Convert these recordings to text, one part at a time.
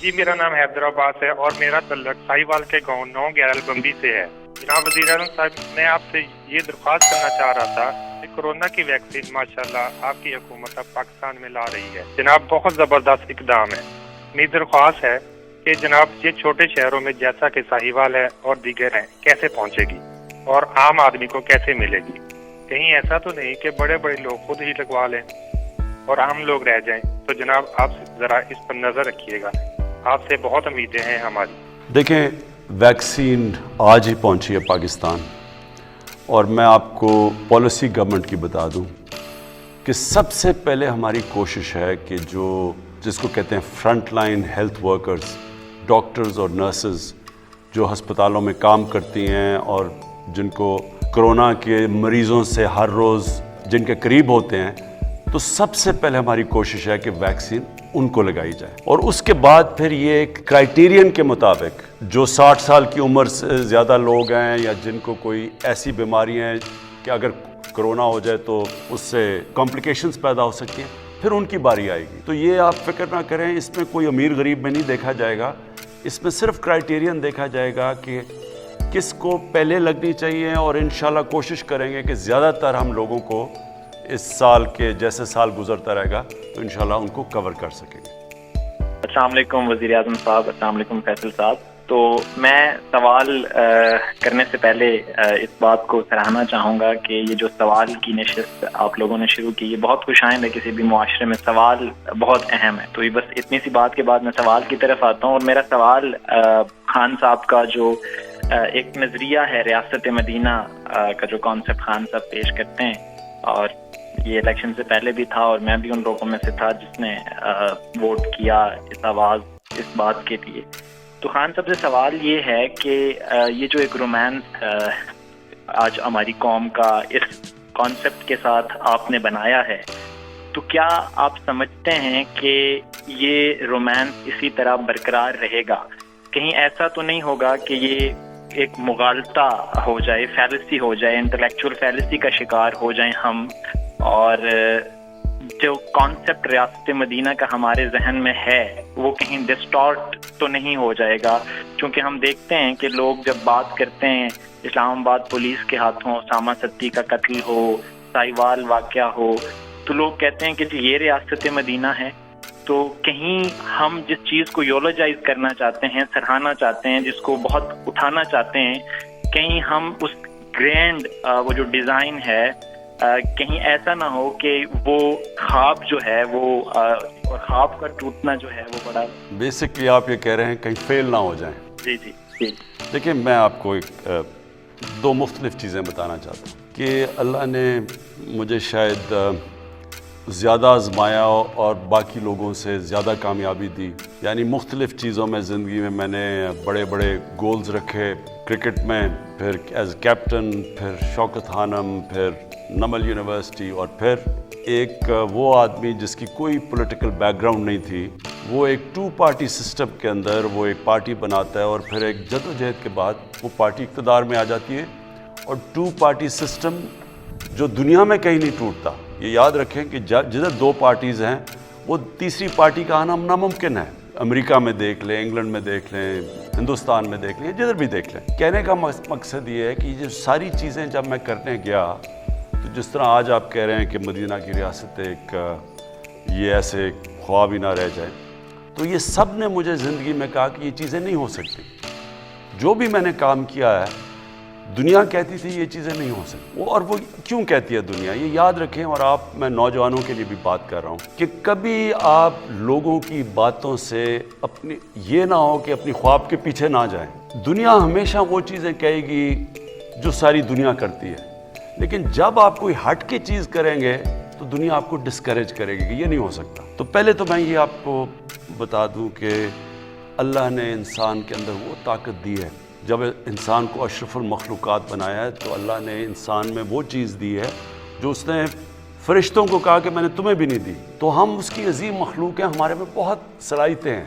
جی میرا نام حیدر عباس ہے اور میرا تعلق ساہیوال کے گاؤں 9/11 بمبی سے ہے۔ جناب وزیر اعظم صاحب، میں آپ سے یہ درخواست کرنا چاہ رہا تھا کہ کورونا کی ویکسین ماشاءاللہ آپ کی حکومت اب پاکستان میں لا رہی ہے۔ جناب بہت زبردست اقدام ہے۔ میری درخواست ہے کہ جناب یہ چھوٹے شہروں میں جیسا کہ ساہیوال ہے اور دیگر ہیں کیسے پہنچے گی اور عام آدمی کو کیسے ملے گی؟ کہیں ایسا تو نہیں کہ بڑے بڑے لوگ خود ہی لگوا لیں اور عام لوگ رہ جائیں؟ تو جناب آپ ذرا اس پر نظر رکھیے گا، آپ سے بہت امیدیں ہیں ہماری۔ دیکھیں، ویکسین آج ہی پہنچی ہے پاکستان، اور میں آپ کو پالیسی گورنمنٹ کی بتا دوں کہ سب سے پہلے ہماری کوشش ہے کہ جس کو کہتے ہیں front line health workers, doctors اور نرسز جو ہسپتالوں میں کام کرتی ہیں اور جن کو کرونا کے مریضوں سے ہر روز جن کے قریب ہوتے ہیں، تو سب سے پہلے ہماری کوشش ہے کہ ویکسین ان کو لگائی جائے، اور اس کے بعد پھر یہ ایک کرائٹیرین کے مطابق جو 60 سال کی عمر سے زیادہ لوگ ہیں یا جن کو کوئی ایسی بیماریاں ہیں کہ اگر کرونا ہو جائے تو اس سے کمپلیکیشنز پیدا ہو سکتی ہیں، پھر ان کی باری آئے گی۔ تو یہ آپ فکر نہ کریں، اس میں کوئی امیر غریب میں نہیں دیکھا جائے گا، اس میں صرف کرائٹیرین دیکھا جائے گا کہ کس کو پہلے لگنی چاہیے، اور انشاءاللہ کوشش کریں گے کہ زیادہ تر ہم لوگوں کو اس سال کے جیسے سال گزرتا رہے گا تو انشاءاللہ ان کو کور کر سکیں گے۔ السلام علیکم وزیر اعظم صاحب، السلام علیکم فیصل صاحب۔ تو میں سوال کرنے سے پہلے اس بات کو سراہنا چاہوں گا کہ یہ جو سوال کی نشست آپ لوگوں نے شروع کی، یہ بہت خوش آئند ہے۔ کسی بھی معاشرے میں سوال بہت اہم ہے، تو یہ بس اتنی سی بات کے بعد میں سوال کی طرف آتا ہوں، اور میرا سوال خان صاحب کا جو ایک نظریہ ہے ریاست مدینہ کا جو کانسیپٹ خان صاحب پیش کرتے ہیں، اور یہ الیکشن سے پہلے بھی تھا اور میں بھی ان لوگوں میں سے تھا جس نے ووٹ کیا اس آواز اس بات کے لیے۔ تو خان صاحب سے سوال یہ ہے کہ یہ جو ایک رومانس آج ہماری قوم کا اس کانسیپٹ کے ساتھ آپ نے بنایا ہے، تو کیا آپ سمجھتے ہیں کہ یہ رومانس اسی طرح برقرار رہے گا؟ کہیں ایسا تو نہیں ہوگا کہ یہ ایک مغالطہ ہو جائے، فیلسی ہو جائے، انٹلیکچوئل فیلسی کا شکار ہو جائیں ہم، اور جو کانسیپٹ ریاست مدینہ کا ہمارے ذہن میں ہے وہ کہیں ڈسٹارٹ تو نہیں ہو جائے گا؟ چونکہ ہم دیکھتے ہیں کہ لوگ جب بات کرتے ہیں اسلام آباد پولیس کے ہاتھوں اسامہ ستی کا قتل ہو، ساہیوال واقعہ ہو، تو لوگ کہتے ہیں کہ یہ ریاست مدینہ ہے۔ تو کہیں ہم جس چیز کو یولوجائز کرنا چاہتے ہیں، سراہنا چاہتے ہیں، جس کو بہت اٹھانا چاہتے ہیں، کہیں ہم اس گرینڈ وہ جو ڈیزائن ہے کہیں ایسا نہ ہو کہ وہ خواب جو ہے وہ اور خواب کا ٹوٹنا جو ہے وہ بڑا بیسکلی آپ یہ کہہ رہے ہیں کہیں فیل نہ ہو جائیں۔ جی جی جی دیکھیں، میں آپ کو دو مختلف چیزیں بتانا چاہتا ہوں کہ اللہ نے مجھے شاید زیادہ آزمایا اور باقی لوگوں سے زیادہ کامیابی دی، یعنی مختلف چیزوں میں زندگی میں نے بڑے بڑے گولز رکھے، کرکٹ میں، پھر ایز کیپٹن، پھر شوکت خانم، پھر نمل یونیورسٹی، اور پھر ایک وہ آدمی جس کی کوئی پولیٹیکل بیک گراؤنڈ نہیں تھی، وہ ایک 2 پارٹی سسٹم کے اندر وہ ایک پارٹی بناتا ہے، اور پھر ایک جدوجہد کے بعد وہ پارٹی اقتدار میں آ جاتی ہے، اور 2 پارٹی سسٹم جو دنیا میں کہیں نہیں ٹوٹتا۔ یہ یاد رکھیں کہ جدھر 2 پارٹیز ہیں وہ تیسری پارٹی کا آنا ناممکن ہے۔ امریکہ میں دیکھ لیں، انگلینڈ میں دیکھ لیں، ہندوستان میں دیکھ لیں، جدھر بھی دیکھ لیں۔ کہنے کا مقصد یہ ہے کہ یہ ساری چیزیں جب میں کرنے گیا، تو جس طرح آج آپ کہہ رہے ہیں کہ مدینہ کی ریاست ایک یہ ایسے خواب ہی نہ رہ جائے، تو یہ سب نے مجھے زندگی میں کہا کہ یہ چیزیں نہیں ہو سکتی۔ جو بھی میں نے کام کیا ہے، دنیا کہتی تھی یہ چیزیں نہیں ہو سکتی، اور وہ کیوں کہتی ہے دنیا؟ یہ یاد رکھیں، اور میں نوجوانوں کے لیے بھی بات کر رہا ہوں کہ کبھی آپ لوگوں کی باتوں سے یہ نہ ہو کہ اپنی خواب کے پیچھے نہ جائیں۔ دنیا ہمیشہ وہ چیزیں کہے گی جو ساری دنیا کرتی ہے، لیکن جب آپ کوئی ہٹ کے چیز کریں گے تو دنیا آپ کو ڈسکریج کرے گی کہ یہ نہیں ہو سکتا۔ تو پہلے تو میں یہ آپ کو بتا دوں کہ اللہ نے انسان کے اندر وہ طاقت دی ہے، جب انسان کو اشرف المخلوقات بنایا ہے تو اللہ نے انسان میں وہ چیز دی ہے جو اس نے فرشتوں کو کہا کہ میں نے تمہیں بھی نہیں دی۔ تو ہم اس کی عظیم مخلوق ہیں، ہمارے میں بہت صلاحیتیں ہیں۔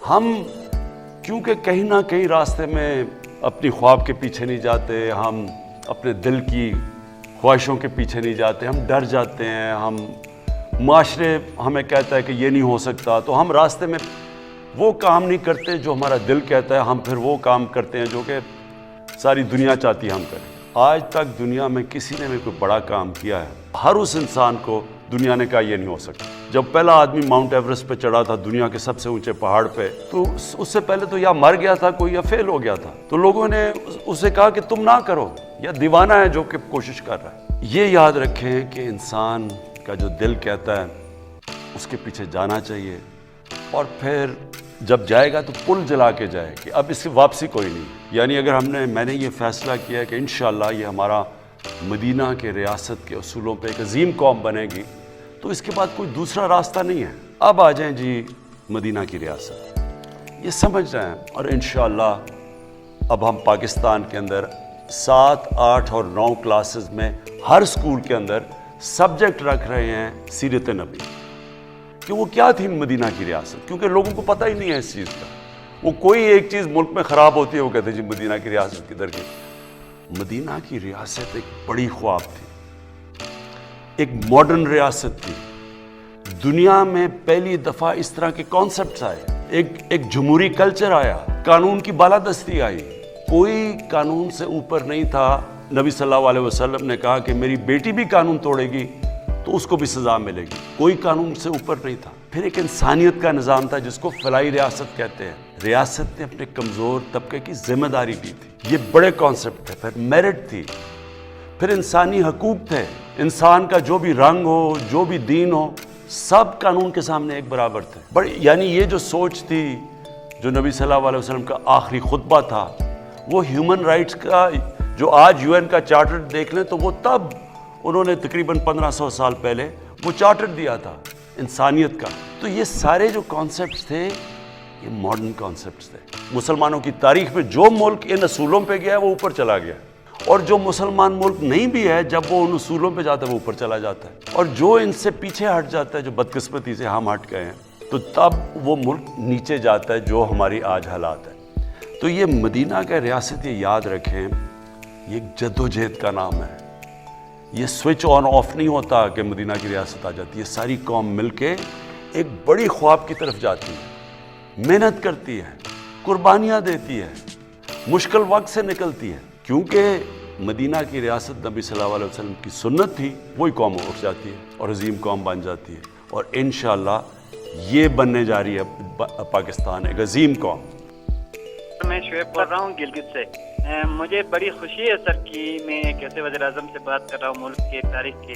ہم کیونکہ کہیں نہ کہیں راستے میں اپنی خواب کے پیچھے نہیں جاتے، ہم اپنے دل کی خواہشوں کے پیچھے نہیں جاتے، ہم ڈر جاتے ہیں، ہم معاشرے ہمیں کہتا ہے کہ یہ نہیں ہو سکتا، تو ہم راستے میں وہ کام نہیں کرتے جو ہمارا دل کہتا ہے، ہم پھر وہ کام کرتے ہیں جو کہ ساری دنیا چاہتی ہے ہم کریں۔ آج تک دنیا میں کسی نے بھی کوئی بڑا کام کیا ہے، ہر اس انسان کو دنیا نے کہا یہ نہیں ہو سکتا۔ جب پہلا آدمی ماؤنٹ ایوریسٹ پہ چڑھا تھا، دنیا کے سب سے اونچے پہاڑ پہ، تو اس سے پہلے تو یا مر گیا تھا کوئی یا فیل ہو گیا تھا، تو لوگوں نے اسے کہا کہ تم نہ کرو، یا دیوانہ ہے جو کہ کوشش کر رہا ہے۔ یہ یاد رکھیں کہ انسان کا جو دل کہتا ہے اس کے پیچھے جانا چاہیے، اور پھر جب جائے گا تو پل جلا کے جائے کہ اب اس کی واپسی کوئی نہیں۔ یعنی اگر میں نے یہ فیصلہ کیا کہ انشاءاللہ یہ ہمارا مدینہ کے ریاست کے اصولوں پہ ایک عظیم قوم بنے گی، تو اس کے بعد کوئی دوسرا راستہ نہیں ہے۔ اب آ جائیں جی مدینہ کی ریاست، یہ سمجھ رہے ہیں، اور انشاءاللہ اب ہم پاکستان کے اندر 7، 8 اور 9 کلاسز میں ہر سکول کے اندر سبجیکٹ رکھ رہے ہیں سیرت نبی، کہ وہ کیا تھی مدینہ کی ریاست، کیونکہ لوگوں کو پتہ ہی نہیں ہے اس چیز کا۔ وہ کوئی ایک چیز ملک میں خراب ہوتی ہے وہ کہتے ہیں جی مدینہ کی ریاست کدھر کی۔ مدینہ کی ریاست ایک بڑی خواب تھی، ایک ماڈرن ریاست تھی، دنیا میں پہلی دفعہ اس طرح کے کانسیپٹس آئے، ایک جمہوری کلچر آیا، قانون کی بالادستی آئی، کوئی قانون سے اوپر نہیں تھا۔ نبی صلی اللہ علیہ وسلم نے کہا کہ میری بیٹی بھی قانون توڑے گی تو اس کو بھی سزا ملے گی، کوئی قانون سے اوپر نہیں تھا۔ پھر ایک انسانیت کا نظام تھا جس کو فلاحی ریاست کہتے ہیں، ریاست نے اپنے کمزور طبقے کی ذمہ داری لی تھی، یہ بڑے کانسیپٹ تھے۔ پھر میرٹ تھی، پھر انسانی حقوق تھے، انسان کا جو بھی رنگ ہو، جو بھی دین ہو، سب قانون کے سامنے ایک برابر تھے۔ بڑی یعنی یہ جو سوچ تھی، جو نبی صلی اللہ علیہ وسلم کا آخری خطبہ تھا، وہ ہیومن رائٹس کا جو آج UN کا چارٹر دیکھ لیں تو وہ تب انہوں نے تقریباً 1500 سال پہلے وہ چارٹر دیا تھا انسانیت کا۔ تو یہ سارے جو کانسیپٹس تھے یہ ماڈرن کانسیپٹس تھے۔ مسلمانوں کی تاریخ میں جو ملک ان اصولوں پہ گیا ہے وہ اوپر چلا گیا، اور جو مسلمان ملک نہیں بھی ہے جب وہ ان اصولوں پہ جاتا ہے وہ اوپر چلا جاتا ہے، اور جو ان سے پیچھے ہٹ جاتا ہے، جو بدقسمتی سے ہم ہٹ گئے ہیں، تو تب وہ ملک نیچے جاتا ہے، جو ہماری آج حالات ہے۔ تو یہ مدینہ کا ریاست، یہ یاد رکھیں، یہ ایک جدوجہد کا نام ہے، یہ سوئچ آن آف نہیں ہوتا کہ مدینہ کی ریاست آ جاتی ہے۔ ساری قوم مل کے ایک بڑی خواب کی طرف جاتی ہے، محنت کرتی ہے، قربانیاں دیتی ہے، مشکل وقت سے نکلتی ہے، کیونکہ مدینہ کی ریاست نبی صلی اللہ علیہ وسلم کی سنت تھی، وہی قوم اٹھ جاتی ہے اور عظیم قوم بن جاتی ہے، اور انشاءاللہ یہ بننے جا رہی ہے پاکستان ایک عظیم قوم۔ میں شعیب بول رہا ہوں گلگت سے۔ مجھے بڑی خوشی ہے سر کہ میں ایک ایسے وزیر اعظم سے بات کر رہا ہوں ملک کے تاریخ کے،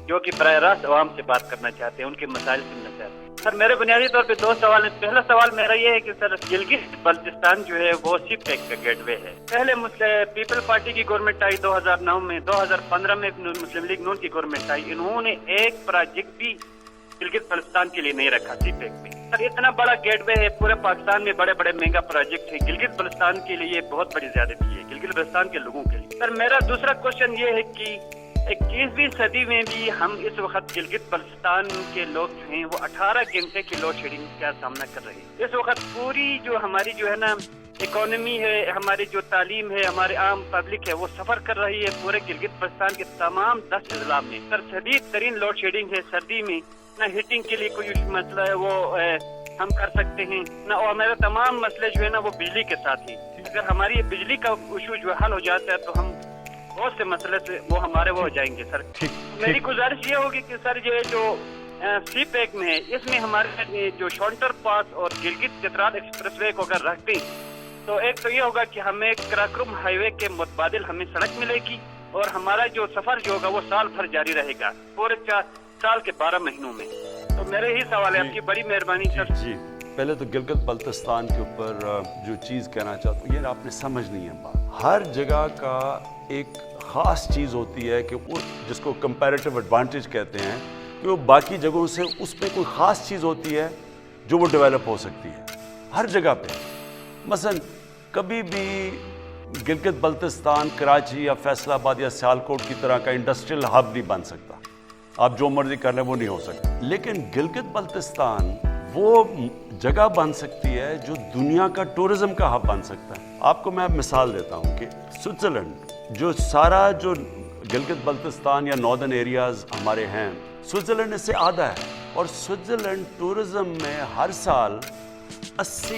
جو کہ براہ راست عوام سے بات کرنا چاہتے ہیں، ان کے مسائل سننا چاہتے ہیں۔ سر میرے بنیادی طور پہ 2 سوال ہیں۔ پہلا سوال میرا یہ ہے کہ سر گلگت بلتستان جو ہے وہ سی پیک کا گیٹ وے ہے۔ پہلے پیپل پارٹی کی گورنمنٹ آئی 2009 میں، 2015 میں مسلم لیگ نون کی گورنمنٹ آئی، انہوں نے ایک پروجیکٹ بھی گلگت بلتستان کے لیے نہیں رکھا سی پیک میں۔ سر اتنا بڑا گیٹ وے ہے، پورے پاکستان میں بڑے بڑے مہنگا پروجیکٹ ہے، گلگت بلتستان کے لیے یہ بہت بڑی زیادتی ہے، گلگت بلتستان کے لوگوں کے لیے۔ سر میرا دوسرا کوشچن یہ ہے کہ 21ویں صدی میں بھی ہم اس وقت گلگت بلتستان کے لوگ جو ہیں وہ 18 گھنٹے کی لوڈ شیڈنگ کا سامنا کر رہے ہیں۔ اس وقت پوری جو ہماری جو ہے نا اکانومی ہے، ہماری جو تعلیم ہے، ہمارے عام پبلک ہے، وہ سفر کر رہی ہے پورے گلگت بلتستان کے تمام 10 اضلاع میں۔ سر شدید ترین لوڈ شیڈنگ ہے سردی میں، نہ ہیٹنگ کے لیے کوئی مسئلہ ہے وہ ہم کر سکتے ہیں، نہ اور میرے تمام مسئلے جو ہے نا وہ بجلی کے ساتھ ہی۔ اگر ہماری بجلی کا ایشو جو حل ہو جاتا ہے تو ہم بہت سے مسئلے سے وہ ہمارے وہ ہو جائیں گے۔ سر میری گزارش یہ ہوگی کہ سر یہ جو سی پیک میں ہے، اس میں ہمارے جو شونٹر پاس اور گلگت چترال ایکسپریس وے کو اگر رکھتے ہیں تو ایک تو یہ ہوگا کہ ہمیں کراکرم ہائی وے کے متبادل ہمیں سڑک ملے گی، اور ہمارا جو سفر جو ہوگا وہ سال بھر جاری رہے گا، پورے 4 سال کے 12 مہینوں میں۔ تو میرے ہی سوال ہے، آپ کی بڑی مہربانی سر۔ جی پہلے تو گلگت بلتستان کے اوپر جو چیز کہنا چاہتا ہوں، یہ آپ نے سمجھ نہیں ہے بات، ہر جگہ کا ایک خاص چیز ہوتی ہے کہ وہ جس کو کمپیریٹیو ایڈوانٹیج کہتے ہیں، کہ وہ باقی جگہوں سے اس میں کوئی خاص چیز ہوتی ہے جو وہ ڈیولپ ہو سکتی ہے ہر جگہ پہ۔ مثلا کبھی بھی گلگت بلتستان کراچی یا فیصل آباد یا سیالکوٹ کی طرح کا انڈسٹریل ہب نہیں بن سکتا، آپ جو مرضی کر لیں وہ نہیں ہو سکتا، لیکن گلگت بلتستان وہ جگہ بن سکتی ہے جو دنیا کا ٹورزم کا ہب بن سکتا ہے۔ آپ کو میں مثال دیتا ہوں کہ سوئٹزرلینڈ جو سارا جو گلگت بلتستان یا ناردرن ایریاز ہمارے ہیں، سوئٹزرلینڈ اس سے آدھا ہے، اور سوئٹزرلینڈ ٹورزم میں ہر سال 80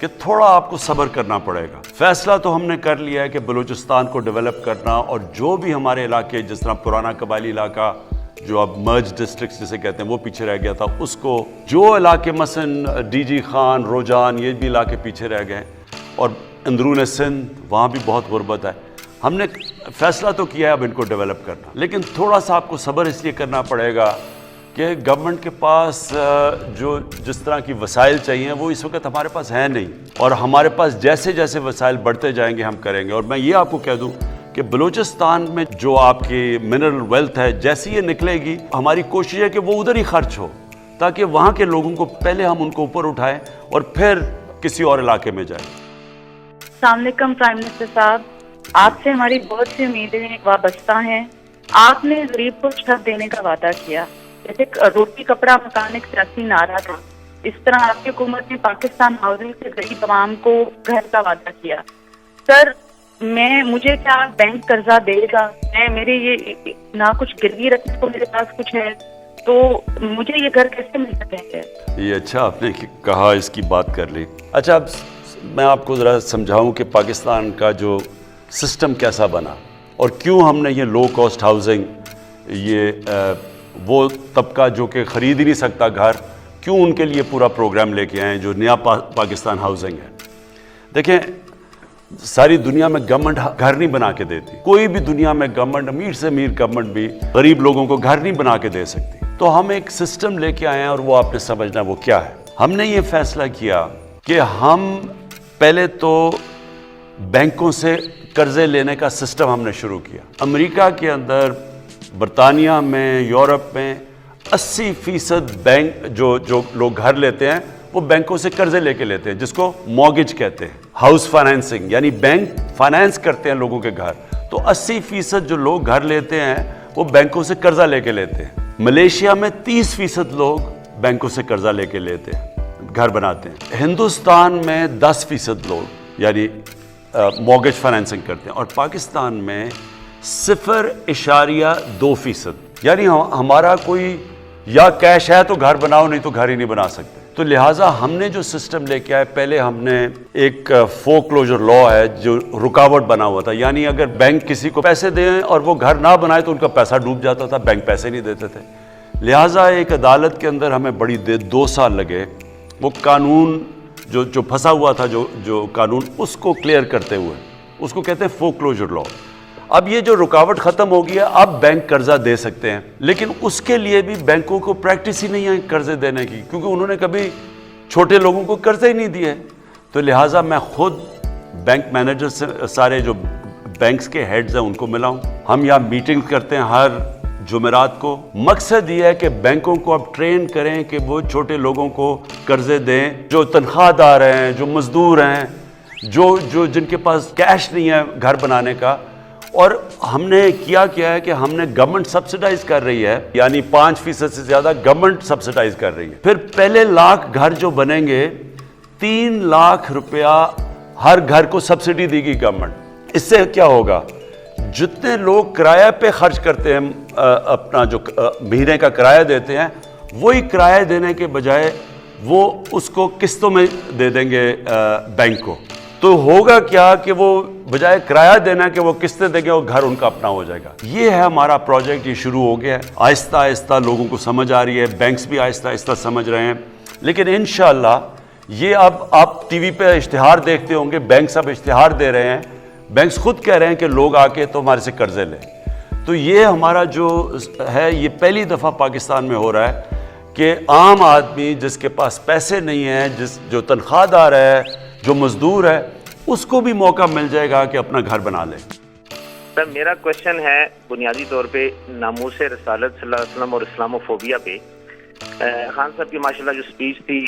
کہ تھوڑا آپ کو صبر کرنا پڑے گا. فیصلہ تو ہم نے کر لیا ہے کہ بلوچستان کو ڈیولپ کرنا، اور جو بھی ہمارے علاقے جس طرح پرانا قبائلی علاقہ جو اب مرج ڈسٹرکٹس جسے کہتے ہیں وہ پیچھے رہ گیا تھا، اس کو جو علاقے مثلا ڈی جی خان، روجان، یہ بھی علاقے پیچھے رہ گئے، اور اندرون سندھ وہاں بھی بہت غربت ہے. ہم نے فیصلہ تو کیا ہے اب ان کو ڈیولپ کرنا، لیکن تھوڑا سا آپ کو صبر اس لیے کرنا پڑے گا کہ گورنمنٹ کے پاس جو جس طرح کی وسائل چاہیے وہ اس وقت ہمارے پاس ہیں نہیں، اور ہمارے پاس جیسے جیسے وسائل بڑھتے جائیں گے ہم کریں گے. اور میں یہ آپ کو کہہ دوں کہ بلوچستان میں جو آپ کی منرل ویلتھ ہے جیسی یہ نکلے گی، ہماری کوشش ہے کہ وہ ادھر ہی خرچ ہو، تاکہ وہاں کے لوگوں کو پہلے ہم ان کو اوپر اٹھائیں اور پھر کسی اور علاقے میں جائیں. السلام علیکم پرائم منسٹر صاحب، آپ سے ہماری بہت سی امیدیں وابستہ ہیں. آپ نے غریب کو چھت دینے کا وعدہ کیا، جیسے روٹی کپڑا مکان ایک سیاسی نعرہ تھا، اس طرح آپ کی حکومت نے پاکستان ہاؤسنگ سے غریب عوام کو گھر کا وعدہ کیا. سر مجھے کیا بینک قرضہ دے گا؟ میرے یہ نہ کچھ گروی رکھ کو میرے پاس کچھ ہے، تو مجھے یہ گھر کیسے مل سکیں گے؟ یہ اچھا آپ نے کہا، اس کی بات کر لی. اچھا اب میں آپ کو ذرا سمجھاؤں کہ پاکستان کا جو سسٹم کیسا بنا اور کیوں ہم نے یہ لو کاسٹ ہاؤسنگ، یہ وہ طبقہ جو کہ خرید ہی نہیں سکتا گھر، کیوں ان کے لیے پورا پروگرام لے کے آئے جو نیا پاکستان ہاؤسنگ ہے. دیکھیں ساری دنیا میں گورنمنٹ گھر نہیں بنا کے دیتی، کوئی بھی دنیا میں گورنمنٹ، امیر سے امیر گورنمنٹ بھی غریب لوگوں کو گھر نہیں بنا کے دے سکتی. تو ہم ایک سسٹم لے کے آئے ہیں، اور وہ آپ نے سمجھنا وہ کیا ہے. ہم نے یہ فیصلہ کیا کہ ہم پہلے تو بینکوں سے قرضے لینے کا سسٹم ہم نے شروع کیا. امریکہ کے اندر، برطانیہ میں، یورپ میں 80% بینک جو لوگ گھر لیتے ہیں وہ بینکوں سے قرضے لے کے لیتے ہیں، جس کو مارگیج کہتے ہیں، ہاؤس فائنینسنگ، یعنی بینک فائنینس کرتے ہیں لوگوں کے گھر. تو 80% جو لوگ گھر لیتے ہیں وہ بینکوں سے قرضہ لے کے لیتے ہیں. ملیشیا میں 30% لوگ بینکوں سے قرضہ لے کے لیتے ہیں، گھر بناتے ہیں. ہندوستان میں 10% لوگ یعنی مارگیج فائنینسنگ کرتے ہیں، اور پاکستان میں 0.2%. یعنی ہمارا کوئی یا کیش ہے تو گھر بناؤ، نہیں تو گھر ہی نہیں بنا سکتے. تو لہٰذا ہم نے جو سسٹم لے کے آئے، پہلے ہم نے ایک فور کلوجر لا ہے جو رکاوٹ بنا ہوا تھا، یعنی اگر بینک کسی کو پیسے دیں اور وہ گھر نہ بنائے تو ان کا پیسہ ڈوب جاتا تھا، بینک پیسے نہیں دیتے تھے. لہٰذا ایک عدالت کے اندر ہمیں بڑی 2 سال لگے وہ قانون جو پھنسا ہوا تھا، جو قانون، اس کو کلیئر کرتے ہوئے. اس کو کہتے ہیں فور کلوجر لا. اب یہ جو رکاوٹ ختم ہو گئی ہے، اب بینک قرضہ دے سکتے ہیں، لیکن اس کے لیے بھی بینکوں کو پریکٹس ہی نہیں ہے قرضے دینے کی، کیونکہ انہوں نے کبھی چھوٹے لوگوں کو قرضے ہی نہیں دیے. تو لہٰذا میں خود بینک مینیجر سے، سارے جو بینکس کے ہیڈز ہیں ان کو ملا ہوں. ہم یہاں میٹنگ کرتے ہیں ہر جمعرات کو. مقصد یہ ہے کہ بینکوں کو اب ٹرین کریں کہ وہ چھوٹے لوگوں کو قرضے دیں، جو تنخواہ دار ہیں، جو مزدور ہیں، جو جن کے پاس کیش نہیں ہے گھر بنانے کا. اور ہم نے کیا ہے کہ ہم نے گورنمنٹ سبسڈائز کر رہی ہے، یعنی 5% سے زیادہ گورنمنٹ سبسڈائز کر رہی ہے. پھر پہلے 1 لاکھ گھر جو بنیں گے، 3 لاکھ روپیہ ہر گھر کو سبسڈی دی گئی گورنمنٹ. اس سے کیا ہوگا، جتنے لوگ کرایہ پہ خرچ کرتے ہیں، اپنا جو مہینے کا کرایہ دیتے ہیں، وہی کرایہ دینے کے بجائے وہ اس کو قسطوں میں دے دیں گے بینک کو. تو ہوگا کیا کہ وہ بجائے کرایہ دینا کہ وہ قسطیں دیں گے، وہ گھر ان کا اپنا ہو جائے گا. یہ ہے ہمارا پروجیکٹ، یہ شروع ہو گیا ہے. آہستہ آہستہ لوگوں کو سمجھ آ رہی ہے، بینکس بھی آہستہ آہستہ سمجھ رہے ہیں. لیکن انشاءاللہ یہ اب آپ ٹی وی پہ اشتہار دیکھتے ہوں گے، بینکس اب اشتہار دے رہے ہیں، بینکس خود کہہ رہے ہیں کہ لوگ آ کے تو ہمارے سے قرضے لیں. تو یہ ہمارا جو ہے، یہ پہلی دفعہ پاکستان میں ہو رہا ہے کہ عام آدمی جس کے پاس پیسے نہیں ہیں، جو تنخواہ دار ہے، جو مزدور ہے، اس کو بھی موقع مل جائے گا کہ اپنا گھر بنا لے. سر میرا کوشچن ہے بنیادی طور پہ ناموس رسالت صلی اللہ علیہ وسلم اور اسلاموفوبیا پہ. خان صاحب کی ماشاءاللہ جو سپیچ تھی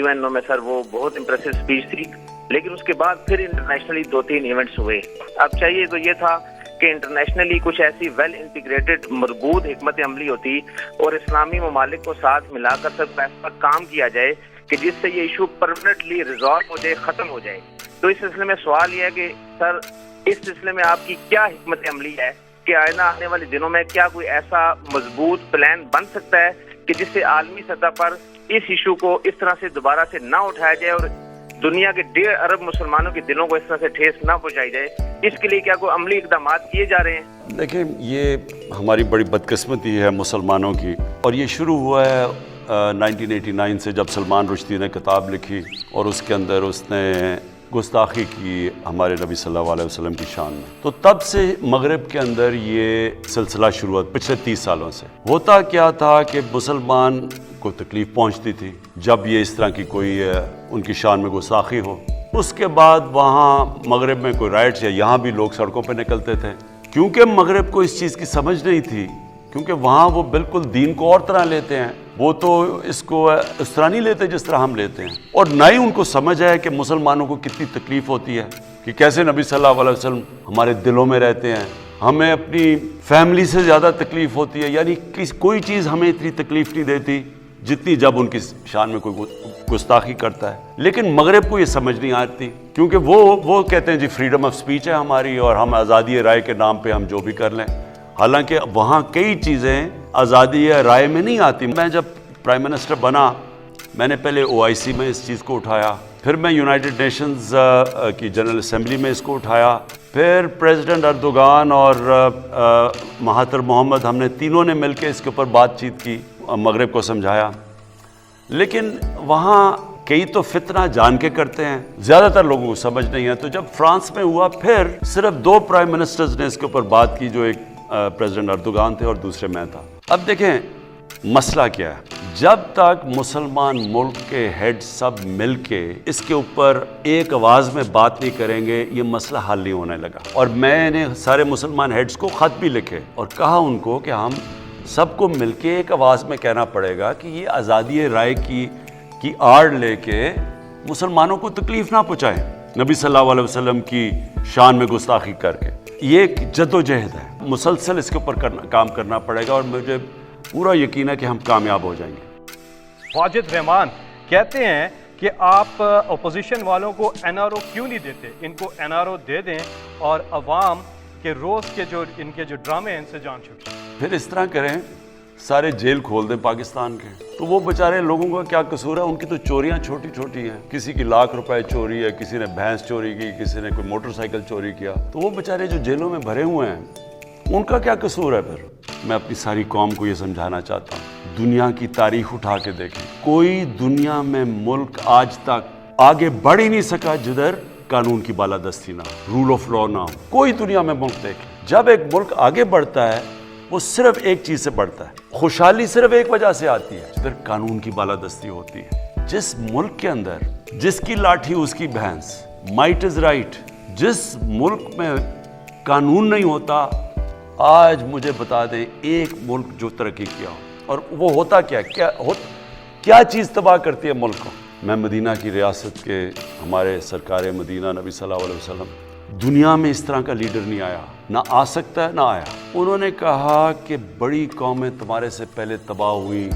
UN میں سر، وہ بہت امپریسو سپیچ تھی، لیکن اس کے بعد پھر انٹرنیشنلی 2-3 ایونٹس ہوئے. اب چاہیے تو یہ تھا کہ انٹرنیشنلی کچھ ایسی ویل انٹیگریٹڈ مربوط حکمت عملی ہوتی اور اسلامی ممالک کو ساتھ ملا کر سب ایسا کام کیا جائے کہ جس سے یہ ایشو پرماننٹلی ریزالو ہو جائے، ختم ہو جائے. تو اس سلسلے میں سوال یہ ہے کہ سر اس سلسلے میں آپ کی کیا حکمت عملی ہے کہ آئندہ آنے والے دنوں میں کیا کوئی ایسا مضبوط پلان بن سکتا ہے کہ جس سے عالمی سطح پر اس ایشو کو اس طرح سے دوبارہ سے نہ اٹھایا جائے اور دنیا کے 1.5 ارب مسلمانوں کے دلوں کو اس طرح سے ٹھیس نہ پہنچائی جائے، اس کے لیے کیا کوئی عملی اقدامات کیے جا رہے ہیں؟ دیکھیں، یہ ہماری بڑی بدقسمتی ہے مسلمانوں کی، اور یہ شروع ہوا ہے 1989 سے، جب سلمان رشدی نے کتاب لکھی اور اس کے اندر اس نے گستاخی کی ہمارے نبی صلی اللہ علیہ وسلم کی شان میں. تو تب سے مغرب کے اندر یہ سلسلہ شروع ہوا پچھلے 30 سالوں سے. ہوتا کیا تھا کہ مسلمان کو تکلیف پہنچتی تھی جب یہ اس طرح کی کوئی ان کی شان میں گستاخی ہو. اس کے بعد وہاں مغرب میں کوئی رائٹس یا یہاں بھی لوگ سڑکوں پہ نکلتے تھے، کیونکہ مغرب کو اس چیز کی سمجھ نہیں تھی، کیونکہ وہاں وہ بالکل دین کو اور طرح لیتے ہیں. وہ تو اس کو اس طرح نہیں لیتے جس طرح ہم لیتے ہیں، اور نہ ہی ان کو سمجھ ہے کہ مسلمانوں کو کتنی تکلیف ہوتی ہے، کہ کیسے نبی صلی اللہ علیہ وسلم ہمارے دلوں میں رہتے ہیں. ہمیں اپنی فیملی سے زیادہ تکلیف ہوتی ہے، یعنی کوئی چیز ہمیں اتنی تکلیف نہیں دیتی جتنی جب ان کی شان میں کوئی گستاخی کرتا ہے. لیکن مغرب کو یہ سمجھ نہیں آتی، کیونکہ وہ کہتے ہیں جی فریڈم آف سپیچ ہے ہماری، اور ہم آزادی رائے کے نام پہ ہم جو بھی کر لیں. حالانکہ وہاں کئی چیزیں آزادی رائے میں نہیں آتی. میں جب پرائم منسٹر بنا، میں نے پہلے OIC میں اس چیز کو اٹھایا، پھر میں یونائٹڈ نیشنز کی جنرل اسمبلی میں اس کو اٹھایا، پھر پریزیڈنٹ اردوغان اور مہاتر محمد، ہم نے تینوں نے مل کے اس کے اوپر بات چیت کی، مغرب کو سمجھایا. لیکن وہاں کئی تو فتنہ جان کے کرتے ہیں، زیادہ تر لوگوں کو سمجھ نہیں ہے. تو جب فرانس میں ہوا، پھر صرف 2 پرائم منسٹرز نے اس کے اوپر بات کی، جو ایک پریزیڈنٹ اردوغان تھے اور دوسرے میں تھا. اب دیکھیں مسئلہ کیا ہے. جب تک مسلمان ملک کے ہیڈ سب مل کے اس کے اوپر ایک آواز میں بات نہیں کریں گے، یہ مسئلہ حل نہیں ہونے لگا. اور میں نے سارے مسلمان ہیڈز کو خط بھی لکھے اور کہا ان کو کہ ہم سب کو مل کے ایک آواز میں کہنا پڑے گا کہ یہ آزادی رائے کی آڑ لے کے مسلمانوں کو تکلیف نہ پہنچائیں، نبی صلی اللہ علیہ وسلم کی شان میں گستاخی کر کے. یہ ایک جد و جہد ہے، مسلسل اس کے اوپر کام کرنا پڑے گا، اور مجھے پورا یقین ہے کہ ہم کامیاب ہو جائیں گے. واجد رحمان کہتے ہیں کہ آپ اپوزیشن والوں کو NRO کیوں نہیں دیتے؟ ان کو NRO دے دیں اور عوام کے روز کے جو ان کے جو ڈرامے ہیں ان سے جان چھوٹے. پھر اس طرح کریں، سارے جیل کھول دیں پاکستان کے، تو وہ بیچارے لوگوں کا کیا قصور ہے؟ ان کی تو چوریاں چھوٹی چھوٹی ہیں، کسی کی لاکھ روپے چوری ہے، کسی نے بھینس چوری کی، کسی نے کوئی موٹر سائیکل چوری کیا. تو وہ بیچارے جو جیلوں میں بھرے ہوئے ہیں، ان کا کیا قصور ہے؟ پھر میں اپنی ساری قوم کو یہ سمجھانا چاہتا ہوں، دنیا کی تاریخ اٹھا کے دیکھیں، کوئی دنیا میں ملک آج تک آگے بڑھ ہی نہیں سکا جدھر قانون کی بالادستی نہ ہو، رول آف لا نہ ہو. کوئی دنیا میں ملک دیکھیں، جب ایک ملک آگے بڑھتا ہے وہ صرف ایک چیز سے بڑھتا ہے، خوشحالی صرف ایک وجہ سے آتی ہے، جدھر قانون کی بالادستی ہوتی ہے. جس ملک کے اندر جس کی لاٹھی اس کی بھینس، مائٹ از رائٹ، جس ملک میں قانون نہیں ہوتا، آج مجھے بتا دیں ایک ملک جو ترقی کیا ہو، اور وہ ہوتا کیا چیز تباہ کرتی ہے ملک کو؟ میں مدینہ کی ریاست کے ہمارے سرکار مدینہ نبی صلی اللہ علیہ وسلم، دنیا میں اس طرح کا لیڈر نہیں آیا، نہ آ سکتا ہے نہ آیا. انہوں نے کہا کہ بڑی قومیں تمہارے سے پہلے تباہ ہوئی،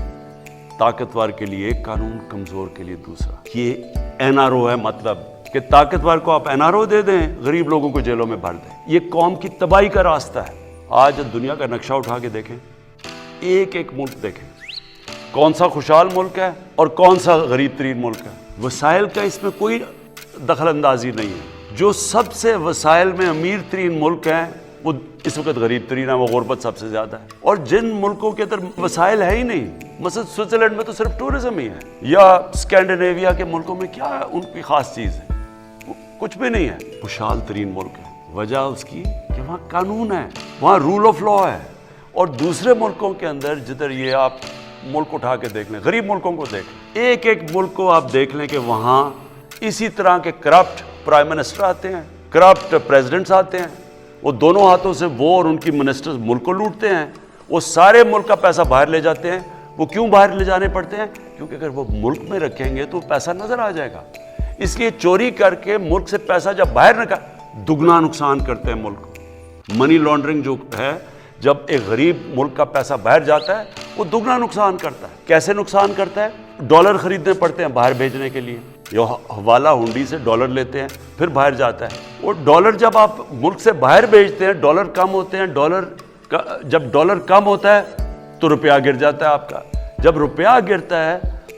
طاقتور کے لیے ایک قانون، کمزور کے لیے دوسرا. یہ NRO ہے، مطلب کہ طاقتور کو آپ NRO دے دیں، غریب لوگوں کو جیلوں میں بھر دیں. یہ قوم کی تباہی کا راستہ ہے. آج دنیا کا نقشہ اٹھا کے دیکھیں، ایک ایک ملک دیکھیں، کون سا خوشحال ملک ہے اور کون سا غریب ترین ملک ہے. وسائل کا اس میں کوئی دخل اندازی نہیں ہے. جو سب سے وسائل میں امیر ترین ملک ہیں وہ اس وقت غریب ترین ہے، وہ غربت سب سے زیادہ ہے. اور جن ملکوں کے اندر وسائل ہے ہی نہیں، مثلا سوئٹزرلینڈ میں تو صرف ٹورزم ہی ہے، یا اسکینڈینیویا کے ملکوں میں کیا ہے ان کی خاص چیز ہے؟ کچھ بھی نہیں ہے. خوشحال ترین ملک ہے. وجہ اس کی کہ وہاں قانون ہے، وہاں رول آف لا ہے. اور دوسرے ملکوں کے اندر جدھر یہ آپ ملک اٹھا کے دیکھ لیں، غریب ملکوں کو دیکھ لیں، ایک ایک ملک کو آپ دیکھ لیں کہ وہاں اسی طرح کے کرپٹ پرائم منسٹر آتے ہیں، کرپٹ پریزیڈنٹس آتے ہیں، وہ دونوں ہاتھوں سے وہ اور ان کی منسٹرز ملک کو لوٹتے ہیں. وہ سارے ملک کا پیسہ باہر لے جاتے ہیں. وہ کیوں باہر لے جانے پڑتے ہیں؟ کیونکہ اگر وہ ملک میں رکھیں گے تو پیسہ نظر آ جائے گا. اس لیے چوری کر کے ملک سے پیسہ جب باہر دگنا نقصان کرتے ہیں ملک کو. منی لانڈرنگ جو ہے، جب ایک غریب ملک کا پیسہ باہر جاتا ہے وہ دگنا نقصان کرتا ہے. کیسے نقصان کرتا ہے؟ ڈالر خریدنے پڑتے ہیں باہر بھیجنے کے لیے، یا حوالہ ہنڈی سے ڈالر لیتے ہیں، پھر باہر جاتا ہے. وہ ڈالر جب آپ ملک سے باہر بھیجتے ہیں، ڈالر کم ہوتے ہیں. جب ڈالر کم ہوتا ہے تو روپیہ گر جاتا ہے آپ کا. جب روپیہ گرتا ہے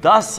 10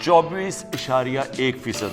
24.1%,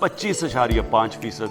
25.5%।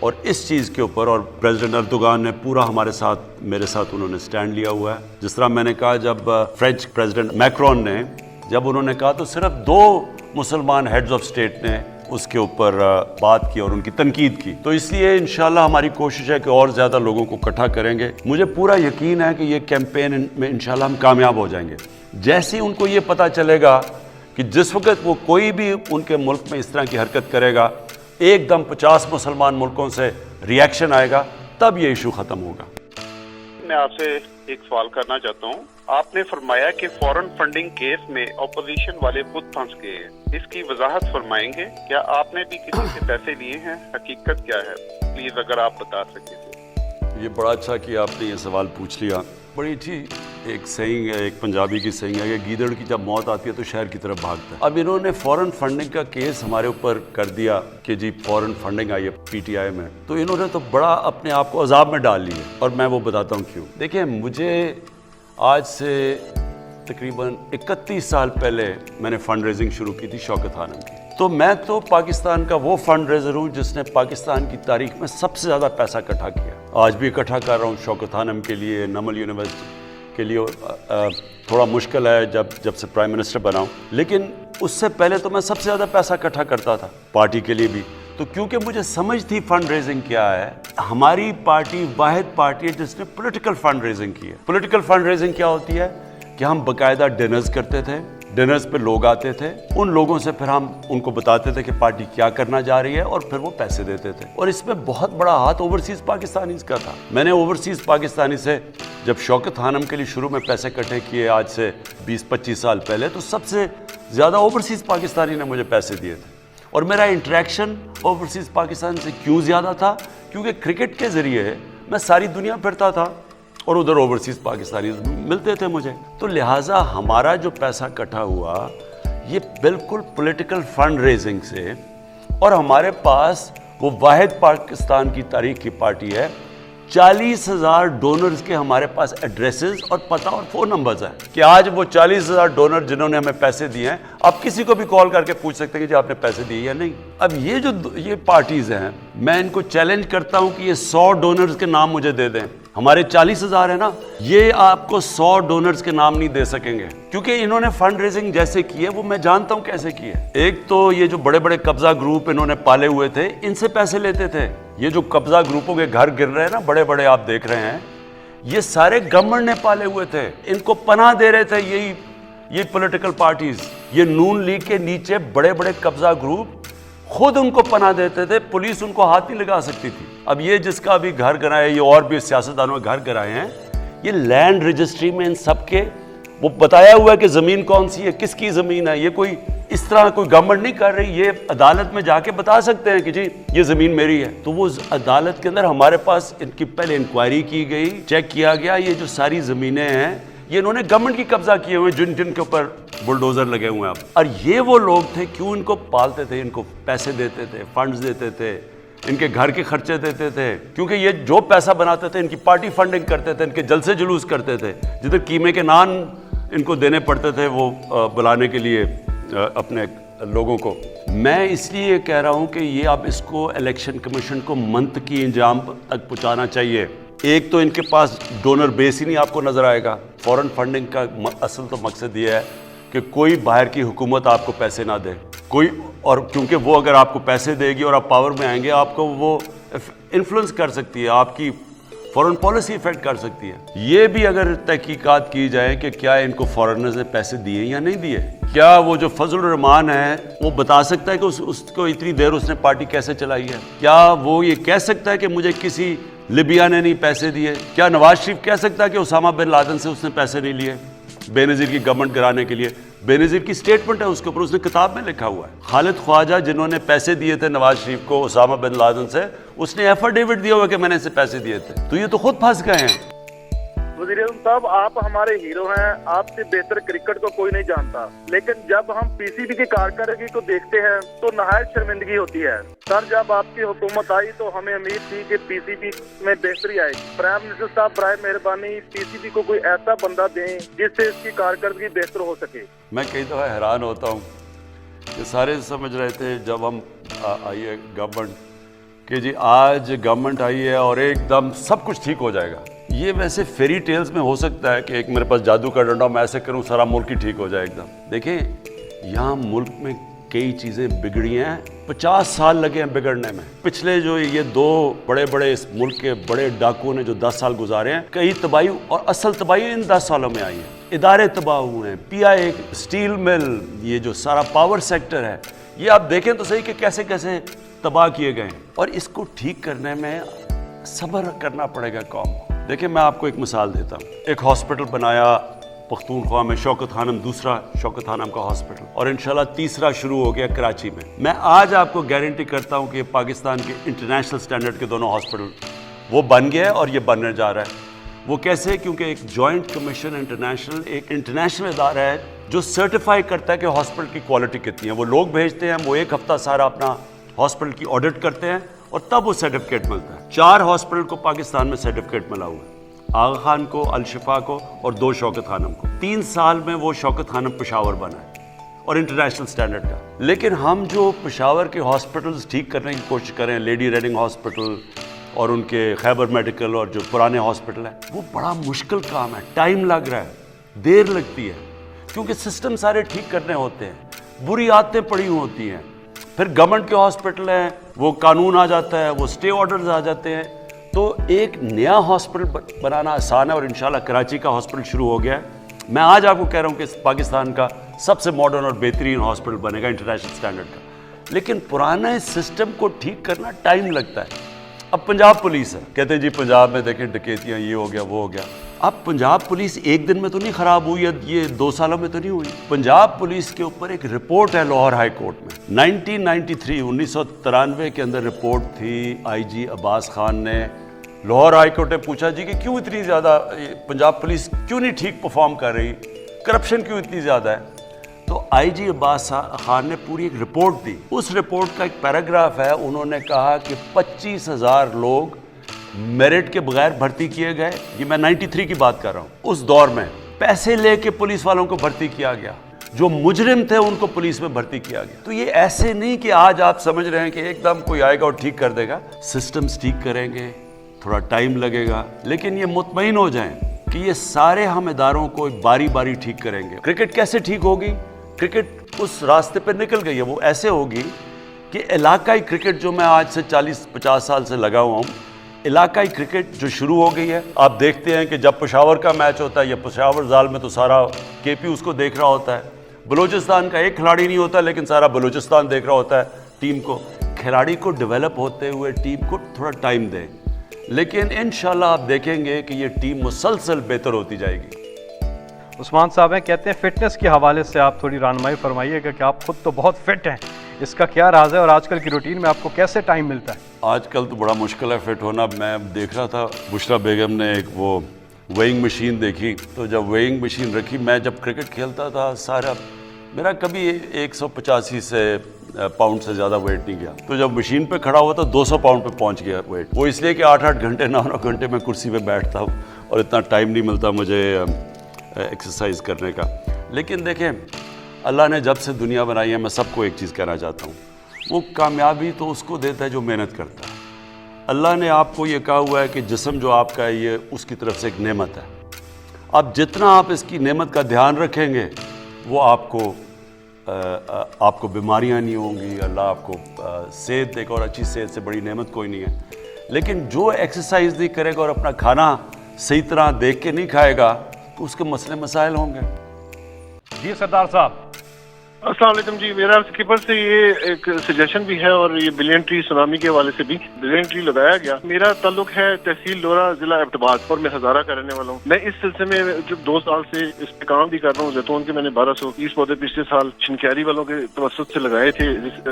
اور اس چیز کے اوپر اور پریزیڈنٹ اردوغان نے پورا ہمارے ساتھ میرے ساتھ انہوں نے سٹینڈ لیا ہوا ہے. جس طرح میں نے کہا جب فرینچ پریزیڈنٹ میکرون نے جب انہوں نے کہا تو صرف 2 مسلمان ہیڈز آف اسٹیٹ نے اس کے اوپر بات کی اور ان کی تنقید کی. تو اس لیے انشاءاللہ ہماری کوشش ہے کہ اور زیادہ لوگوں کو اکٹھا کریں گے. مجھے پورا یقین ہے کہ یہ کیمپین میں انشاءاللہ ہم کامیاب ہو جائیں گے. جیسے ہی ان کو یہ پتہ چلے گا کہ جس وقت وہ کوئی بھی ان کے ملک میں اس طرح کی حرکت کرے گا ایک دم 50 مسلمان ملکوں سے ریاکشن آئے گا, تب یہ ایشو ختم ہوگا. میں آپ سے ایک سوال کرنا چاہتا ہوں. آپ نے فرمایا کہ فورن فنڈنگ کیس میں اپوزیشن والے خود پھنس گئے ہیں. اس کی وضاحت فرمائیں گے؟ کیا آپ نے بھی کسی سے پیسے لیے ہیں؟ حقیقت کیا ہے؟ پلیز اگر آپ بتا سکیں تو. یہ بڑا اچھا کہ آپ نے یہ سوال پوچھ لیا. بڑی اچھی ایک سینگ ہے, ایک پنجابی کی سینگ ہے کہ گیدڑ کی جب موت آتی ہے تو شہر کی طرف بھاگتا ہے. اب انہوں نے فورن فنڈنگ کا کیس ہمارے اوپر کر دیا کہ جی فورن فنڈنگ آئی ہے پی ٹی آئی میں, تو انہوں نے تو بڑا اپنے آپ کو عذاب میں ڈال لی ہے, اور میں وہ بتاتا ہوں کیوں. دیکھیں, مجھے آج سے تقریباً 31 سال پہلے میں نے فنڈ ریزنگ شروع کی تھی شوکت خانم کی. تو میں تو پاکستان کا وہ فنڈ ریزر ہوں جس نے پاکستان کی تاریخ میں سب سے زیادہ پیسہ اکٹھا کیا. آج بھی اکٹھا کر رہا ہوں شوکت خانم کے لیے, نمل یونیورسٹی کے لیے. تھوڑا مشکل ہے جب سے پرائم منسٹر بنا ہوں, لیکن اس سے پہلے تو میں سب سے زیادہ پیسہ اکٹھا کرتا تھا پارٹی کے لیے بھی. تو کیونکہ مجھے سمجھ تھی فنڈ ریزنگ کیا ہے, ہماری پارٹی واحد پارٹی ہے جس نے پولیٹیکل فنڈ ریزنگ کی ہے. پولیٹیکل فنڈ ریزنگ کیا ہوتی ہے کہ ہم باقاعدہ ڈنرز کرتے تھے, ڈنرز پہ لوگ آتے تھے, ان لوگوں سے پھر ہم ان کو بتاتے تھے کہ پارٹی کیا کرنا جا رہی ہے, اور پھر وہ پیسے دیتے تھے. اور اس میں بہت بڑا ہاتھ اوورسیز پاکستانیز کا تھا. میں نے اوورسیز پاکستانی سے جب شوکت خانم کے لیے شروع میں پیسے اکٹھے کیے آج سے 20-25 سال پہلے, تو سب سے زیادہ اوورسیز پاکستانی نے مجھے پیسے دیے تھے. اور میرا انٹریکشن اوورسیز پاکستان سے کیوں زیادہ تھا, کیونکہ کرکٹ کے ذریعے میں ساری دنیا پھرتا تھا اور ادھر اوورسیز پاکستانی ملتے تھے مجھے. تو لہٰذا ہمارا جو پیسہ اکٹھا ہوا یہ بالکل پولیٹیکل فنڈ ریزنگ سے, اور ہمارے پاس وہ واحد پاکستان کی تاریخ کی پارٹی ہے. 40,000 ڈونرز کے ہمارے پاس ایڈریسز اور پتہ اور فون نمبرز ہیں کہ آج وہ 40,000 ڈونر جنہوں نے ہمیں پیسے دیے ہیں, آپ کسی کو بھی کال کر کے پوچھ سکتے ہیں کہ جی آپ نے پیسے دیے یا نہیں. اب یہ پارٹیز ہیں, میں ان کو چیلنج کرتا ہوں کہ یہ 100 ڈونرز کے نام مجھے دے دیں. ہمارے 40,000 ہیں نا, یہ آپ کو 100 ڈونرز کے نام نہیں دے سکیں گے, کیونکہ انہوں نے فنڈ ریزنگ جیسے کی ہے وہ میں جانتا ہوں کیسے کی ہے. ایک تو یہ جو بڑے بڑے قبضہ گروپ انہوں نے پالے ہوئے تھے, ان سے پیسے لیتے تھے. یہ جو قبضہ گروپوں کے گھر گر رہے ہیں نا بڑے بڑے, آپ دیکھ رہے ہیں, یہ سارے گورنمنٹ نے پالے ہوئے تھے. ان کو پناہ دے رہے تھے یہ پولیٹیکل پارٹیز. یہ نون لیگ کے نیچے بڑے بڑے قبضہ گروپ خود ان کو پناہ دیتے تھے, پولیس ان کو ہاتھ نہیں لگا سکتی تھی. اب یہ جس کا بھی گھر گرائے, یہ اور بھی سیاستدانوں کے گھر گرائے ہیں, یہ لینڈ رجسٹری میں ان سب کے وہ بتایا ہوا ہے کہ زمین کون سی ہے, کس کی زمین ہے. یہ کوئی اس طرح کوئی گورنمنٹ نہیں کر رہی, یہ عدالت میں جا کے بتا سکتے ہیں کہ جی یہ زمین میری ہے. تو وہ عدالت کے اندر ہمارے پاس ان کی پہلے انکوائری کی گئی, چیک کیا گیا, یہ جو ساری زمینیں ہیں یہ انہوں نے گورنمنٹ کی قبضہ کیے ہوئے, جن کے اوپر بلڈوزر لگے ہوئے ہیں اب. اور یہ وہ لوگ تھے, کیوں ان کو پالتے تھے, ان کو پیسے دیتے تھے, فنڈز دیتے تھے, ان کے گھر کے خرچے دیتے تھے, کیونکہ یہ جو پیسہ بناتے تھے ان کی پارٹی فنڈنگ کرتے تھے, ان کے جلسے جلوس کرتے تھے, جدھر قیمے کے نان ان کو دینے پڑتے تھے وہ بلانے کے لیے اپنے لوگوں کو. میں اس لیے کہہ رہا ہوں کہ یہ اب اس کو الیکشن کمیشن کو منطقی انجام تک پہنچانا چاہیے. ایک تو ان کے پاس ڈونر بیس ہی نہیں آپ کو نظر آئے گا. فورن فنڈنگ کا اصل تو مقصد یہ ہے کہ کوئی باہر کی حکومت آپ کو پیسے نہ دے کوئی, اور کیونکہ وہ اگر آپ کو پیسے دے گی اور آپ پاور میں آئیں گے, آپ کو وہ انفلوئنس کر سکتی ہے, آپ کی فورن پالیسی افیکٹ کر سکتی ہے. یہ بھی اگر تحقیقات کی جائے کہ کیا ان کو فورنرز نے پیسے دیے یا نہیں دیے. کیا وہ جو فضل الرحمان ہے وہ بتا سکتا ہے کہ اس کو اتنی دیر اس نے پارٹی کیسے چلائی ہے؟ کیا وہ یہ کہہ سکتا ہے کہ مجھے کسی لیبیا نے نہیں پیسے دیے؟ کیا نواز شریف کہہ سکتا ہے کہ اسامہ بن لادن سے اس نے پیسے نہیں لیے بے نظیر کی گورنمنٹ گرانے کے لیے؟ بے نظیر کی سٹیٹمنٹ ہے اس کے اوپر, اس نے کتاب میں لکھا ہوا ہے. خالد خواجہ جنہوں نے پیسے دیے تھے نواز شریف کو اسامہ بن لادن سے, اس نے ایفیڈیوٹ دیا ہوا کہ میں نے اسے پیسے دیے تھے. تو یہ تو خود پھنس گئے ہیں. وزیر اعظم صاحب, آپ ہمارے ہیرو ہیں, آپ سے بہتر کرکٹ کو کوئی نہیں جانتا, لیکن جب ہم پی سی بی کی کارکردگی کو دیکھتے ہیں تو نہایت شرمندگی ہوتی ہے. سر, جب آپ کی حکومت آئی تو ہمیں امید تھی کہ پی سی بی میں بہتری آئے. پرائم منسٹر صاحب برائے مہربانی پی سی بی کو کوئی ایسا بندہ دیں جس سے اس کی کارکردگی بہتر ہو سکے. میں کئی دفعہ حیران ہوتا ہوں کہ سارے سمجھ رہے تھے جب ہم آئیے گورنمنٹ کہ جی آج گورنمنٹ آئی ہے اور ایک دم سب کچھ ٹھیک ہو جائے گا. یہ ویسے فیری ٹیلز میں ہو سکتا ہے کہ ایک میرے پاس جادو کا ڈنڈا میں ایسے کروں سارا ملک ہی ٹھیک ہو جائے ایک دم. دیکھیں یہاں ملک میں کئی چیزیں بگڑی ہیں, 50 سال لگے ہیں بگڑنے میں. پچھلے جو یہ 2 بڑے اس ملک کے بڑے ڈاکوؤں نے جو 10 سال گزارے ہیں, کئی تباہی اور اصل تباہی ان 10 سالوں میں آئی ہیں. ادارے تباہ ہوئے ہیں, PI اسٹیل مل, یہ جو سارا پاور سیکٹر ہے, یہ آپ دیکھیں تو صحیح کہ کیسے کیسے تباہ کیے گئے ہیں. اور اس کو ٹھیک کرنے میں صبر کرنا پڑے گا قوم کو. دیکھیں میں آپ کو ایک مثال دیتا ہوں. ایک ہاسپٹل بنایا پختونخوا میں, شوکت خانم, دوسرا شوکت خانم کا ہاسپٹل, اور انشاءاللہ تیسرا شروع ہو گیا کراچی میں. میں آج آپ کو گارنٹی کرتا ہوں کہ پاکستان کے انٹرنیشنل سٹینڈرڈ کے دونوں ہاسپٹل وہ بن گیا ہے اور یہ بننے جا رہا ہے. وہ کیسے؟ کیونکہ ایک جوائنٹ کمیشن انٹرنیشنل, ایک انٹرنیشنل ادارہ ہے جو سرٹیفائی کرتا ہے کہ ہاسپٹل کی کوالٹی کتنی ہے. وہ لوگ بھیجتے ہیں, وہ ایک ہفتہ سارا اپنا ہاسپٹل کی آڈٹ کرتے ہیں اور تب وہ سرٹیفکیٹ ملتا ہے. 4 ہاسپٹل کو پاکستان میں سرٹیفکیٹ ملا ہوا ہے, آغا خان کو, الشفا کو اور 2 شوکت خانم کو. 3 سال میں وہ شوکت خانم پشاور بنا ہے اور انٹرنیشنل سٹینڈرڈ کا. لیکن ہم جو پشاور کے ہاسپٹلز ٹھیک کرنے کی کوشش کریں, لیڈی ریڈنگ ہاسپٹل اور ان کے خیبر میڈیکل اور جو پرانے ہاسپٹل ہیں, وہ بڑا مشکل کام ہے, ٹائم لگ رہا ہے, دیر لگتی ہے, کیونکہ سسٹم سارے ٹھیک کرنے ہوتے ہیں, بری عادتیں پڑی ہوتی ہیں. پھر گورنمنٹ کے ہاسپٹل ہیں, وہ قانون آ جاتا ہے, وہ اسٹے آرڈرز آ جاتے ہیں. تو ایک نیا ہاسپٹل بنانا آسان ہے اور انشاءاللہ کراچی کا ہاسپٹل شروع ہو گیا ہے. میں آج آپ کو کہہ رہا ہوں کہ پاکستان کا سب سے ماڈرن اور بہترین ہاسپٹل بنے گا انٹرنیشنل سٹینڈرڈ کا. لیکن پرانے سسٹم کو ٹھیک کرنا ٹائم لگتا ہے. اب پنجاب پولیس ہے, کہتے ہیں جی پنجاب میں دیکھیں ڈکیتیاں, یہ ہو گیا وہ ہو گیا. اب پنجاب پولیس ایک دن میں تو نہیں خراب ہوئی, یہ 2 سالوں میں تو نہیں ہوئی. پنجاب پولیس کے اوپر ایک رپورٹ ہے لاہور ہائی کورٹ میں, 1993 کے اندر رپورٹ تھی. IG عباس خان نے لاہور ہائی کورٹ نے پوچھا جی کہ کیوں اتنی زیادہ پنجاب پولیس کیوں نہیں ٹھیک پرفارم کر رہی, کرپشن کیوں اتنی زیادہ ہے. تو IG عباس خان نے پوری ایک رپورٹ دی. اس رپورٹ کا ایک پیراگراف ہے, انہوں نے کہا کہ 25,000 لوگ میرٹ کے بغیر بھرتی کیے گئے. یہ میں 93 کی بات کر رہا ہوں. اس دور میں پیسے لے کے پولیس والوں کو بھرتی کیا گیا, جو مجرم تھے ان کو پولیس میں بھرتی کیا گیا. تو یہ ایسے نہیں کہ آج آپ سمجھ رہے ہیں کہ ایک دم کوئی آئے گا اور ٹھیک کر دے گا. سسٹمز ٹھیک کریں گے, تھوڑا ٹائم لگے گا, لیکن یہ مطمئن ہو جائیں کہ یہ سارے ہم اداروں کو باری باری ٹھیک کریں گے. کرکٹ کیسے ٹھیک ہوگی؟ کرکٹ اس راستے پہ نکل گئی ہے, وہ ایسے ہوگی کہ علاقائی کرکٹ جو میں آج سے 40-50 سال سے لگا ہوا ہوں, علاقائی کرکٹ جو شروع ہو گئی ہے. آپ دیکھتے ہیں کہ جب پشاور کا میچ ہوتا ہے یا پشاور زال میں تو سارا KP اس کو دیکھ رہا ہوتا ہے. بلوچستان کا ایک کھلاڑی نہیں ہوتا لیکن سارا بلوچستان دیکھ رہا ہوتا ہے ٹیم کو. کھلاڑی کو ڈیولپ ہوتے ہوئے ٹیم کو تھوڑا ٹائم دیں, لیکن انشاءاللہ آپ دیکھیں گے کہ یہ ٹیم مسلسل بہتر ہوتی جائے گی. عثمان صاحب ہیں, کہتے ہیں فٹنس کے حوالے سے آپ تھوڑی رہنمائی فرمائیے گا کہ آپ خود تو بہت فٹ ہیں, اس کا کیا راز ہے اور آج کل کی روٹین میں آپ کو کیسے ٹائم ملتا ہے؟ آج کل تو بڑا مشکل ہے فٹ ہونا. میں دیکھ رہا تھا بشرا بیگم نے ایک وہ ویئنگ مشین دیکھی, تو جب ویئنگ مشین رکھی, میں جب کرکٹ کھیلتا تھا سارا میرا کبھی 185 سے پاؤنڈ سے زیادہ ویٹ نہیں گیا. تو جب مشین پہ کھڑا ہوا تو 200 پاؤنڈ پہ پہنچ گیا ویٹ. وہ اس لیے کہ 8-8 گھنٹے 9-9 گھنٹے میں کرسی پہ بیٹھتا ہوں اور اتنا ٹائم نہیں ملتا مجھے ایکسرسائز کرنے کا. لیکن دیکھیں اللہ نے جب سے دنیا بنائی ہے, میں سب کو ایک چیز کہنا چاہتا ہوں, وہ کامیابی تو اس کو دیتا ہے جو محنت کرتا ہے. اللہ نے آپ کو یہ کہا ہوا ہے کہ جسم جو آپ کا ہے یہ اس کی طرف سے ایک نعمت ہے. اب جتنا آپ اس کی نعمت کا دھیان رکھیں گے وہ آپ کو بیماریاں نہیں ہوں گی. اللہ آپ کو صحت دے گا, اور اچھی صحت سے بڑی نعمت کوئی نہیں ہے. لیکن جو ایکسرسائز نہیں کرے گا اور اپنا کھانا صحیح طرح دیکھ کے نہیں کھائے گا تو اس کے مسئلے مسائل ہوں گے. جی سردار صاحب. السلام علیکم جی. میرا اسکپر سے یہ ایک سجیشن بھی ہے اور یہ بلین ٹری سونامی کے حوالے سے بھی بلین ٹری لگایا گیا. میرا تعلق ہے تحصیل لورا ضلع ایبٹ اور میں ہزارہ کا رہنے والا ہوں. میں اس سلسلے میں جو 2 سال سے اس پہ کام بھی کر رہا ہوں. زیتون کے میں نے 1230 پودے پچھلے سال چھنکیاری والوں کے توسط سے لگائے تھے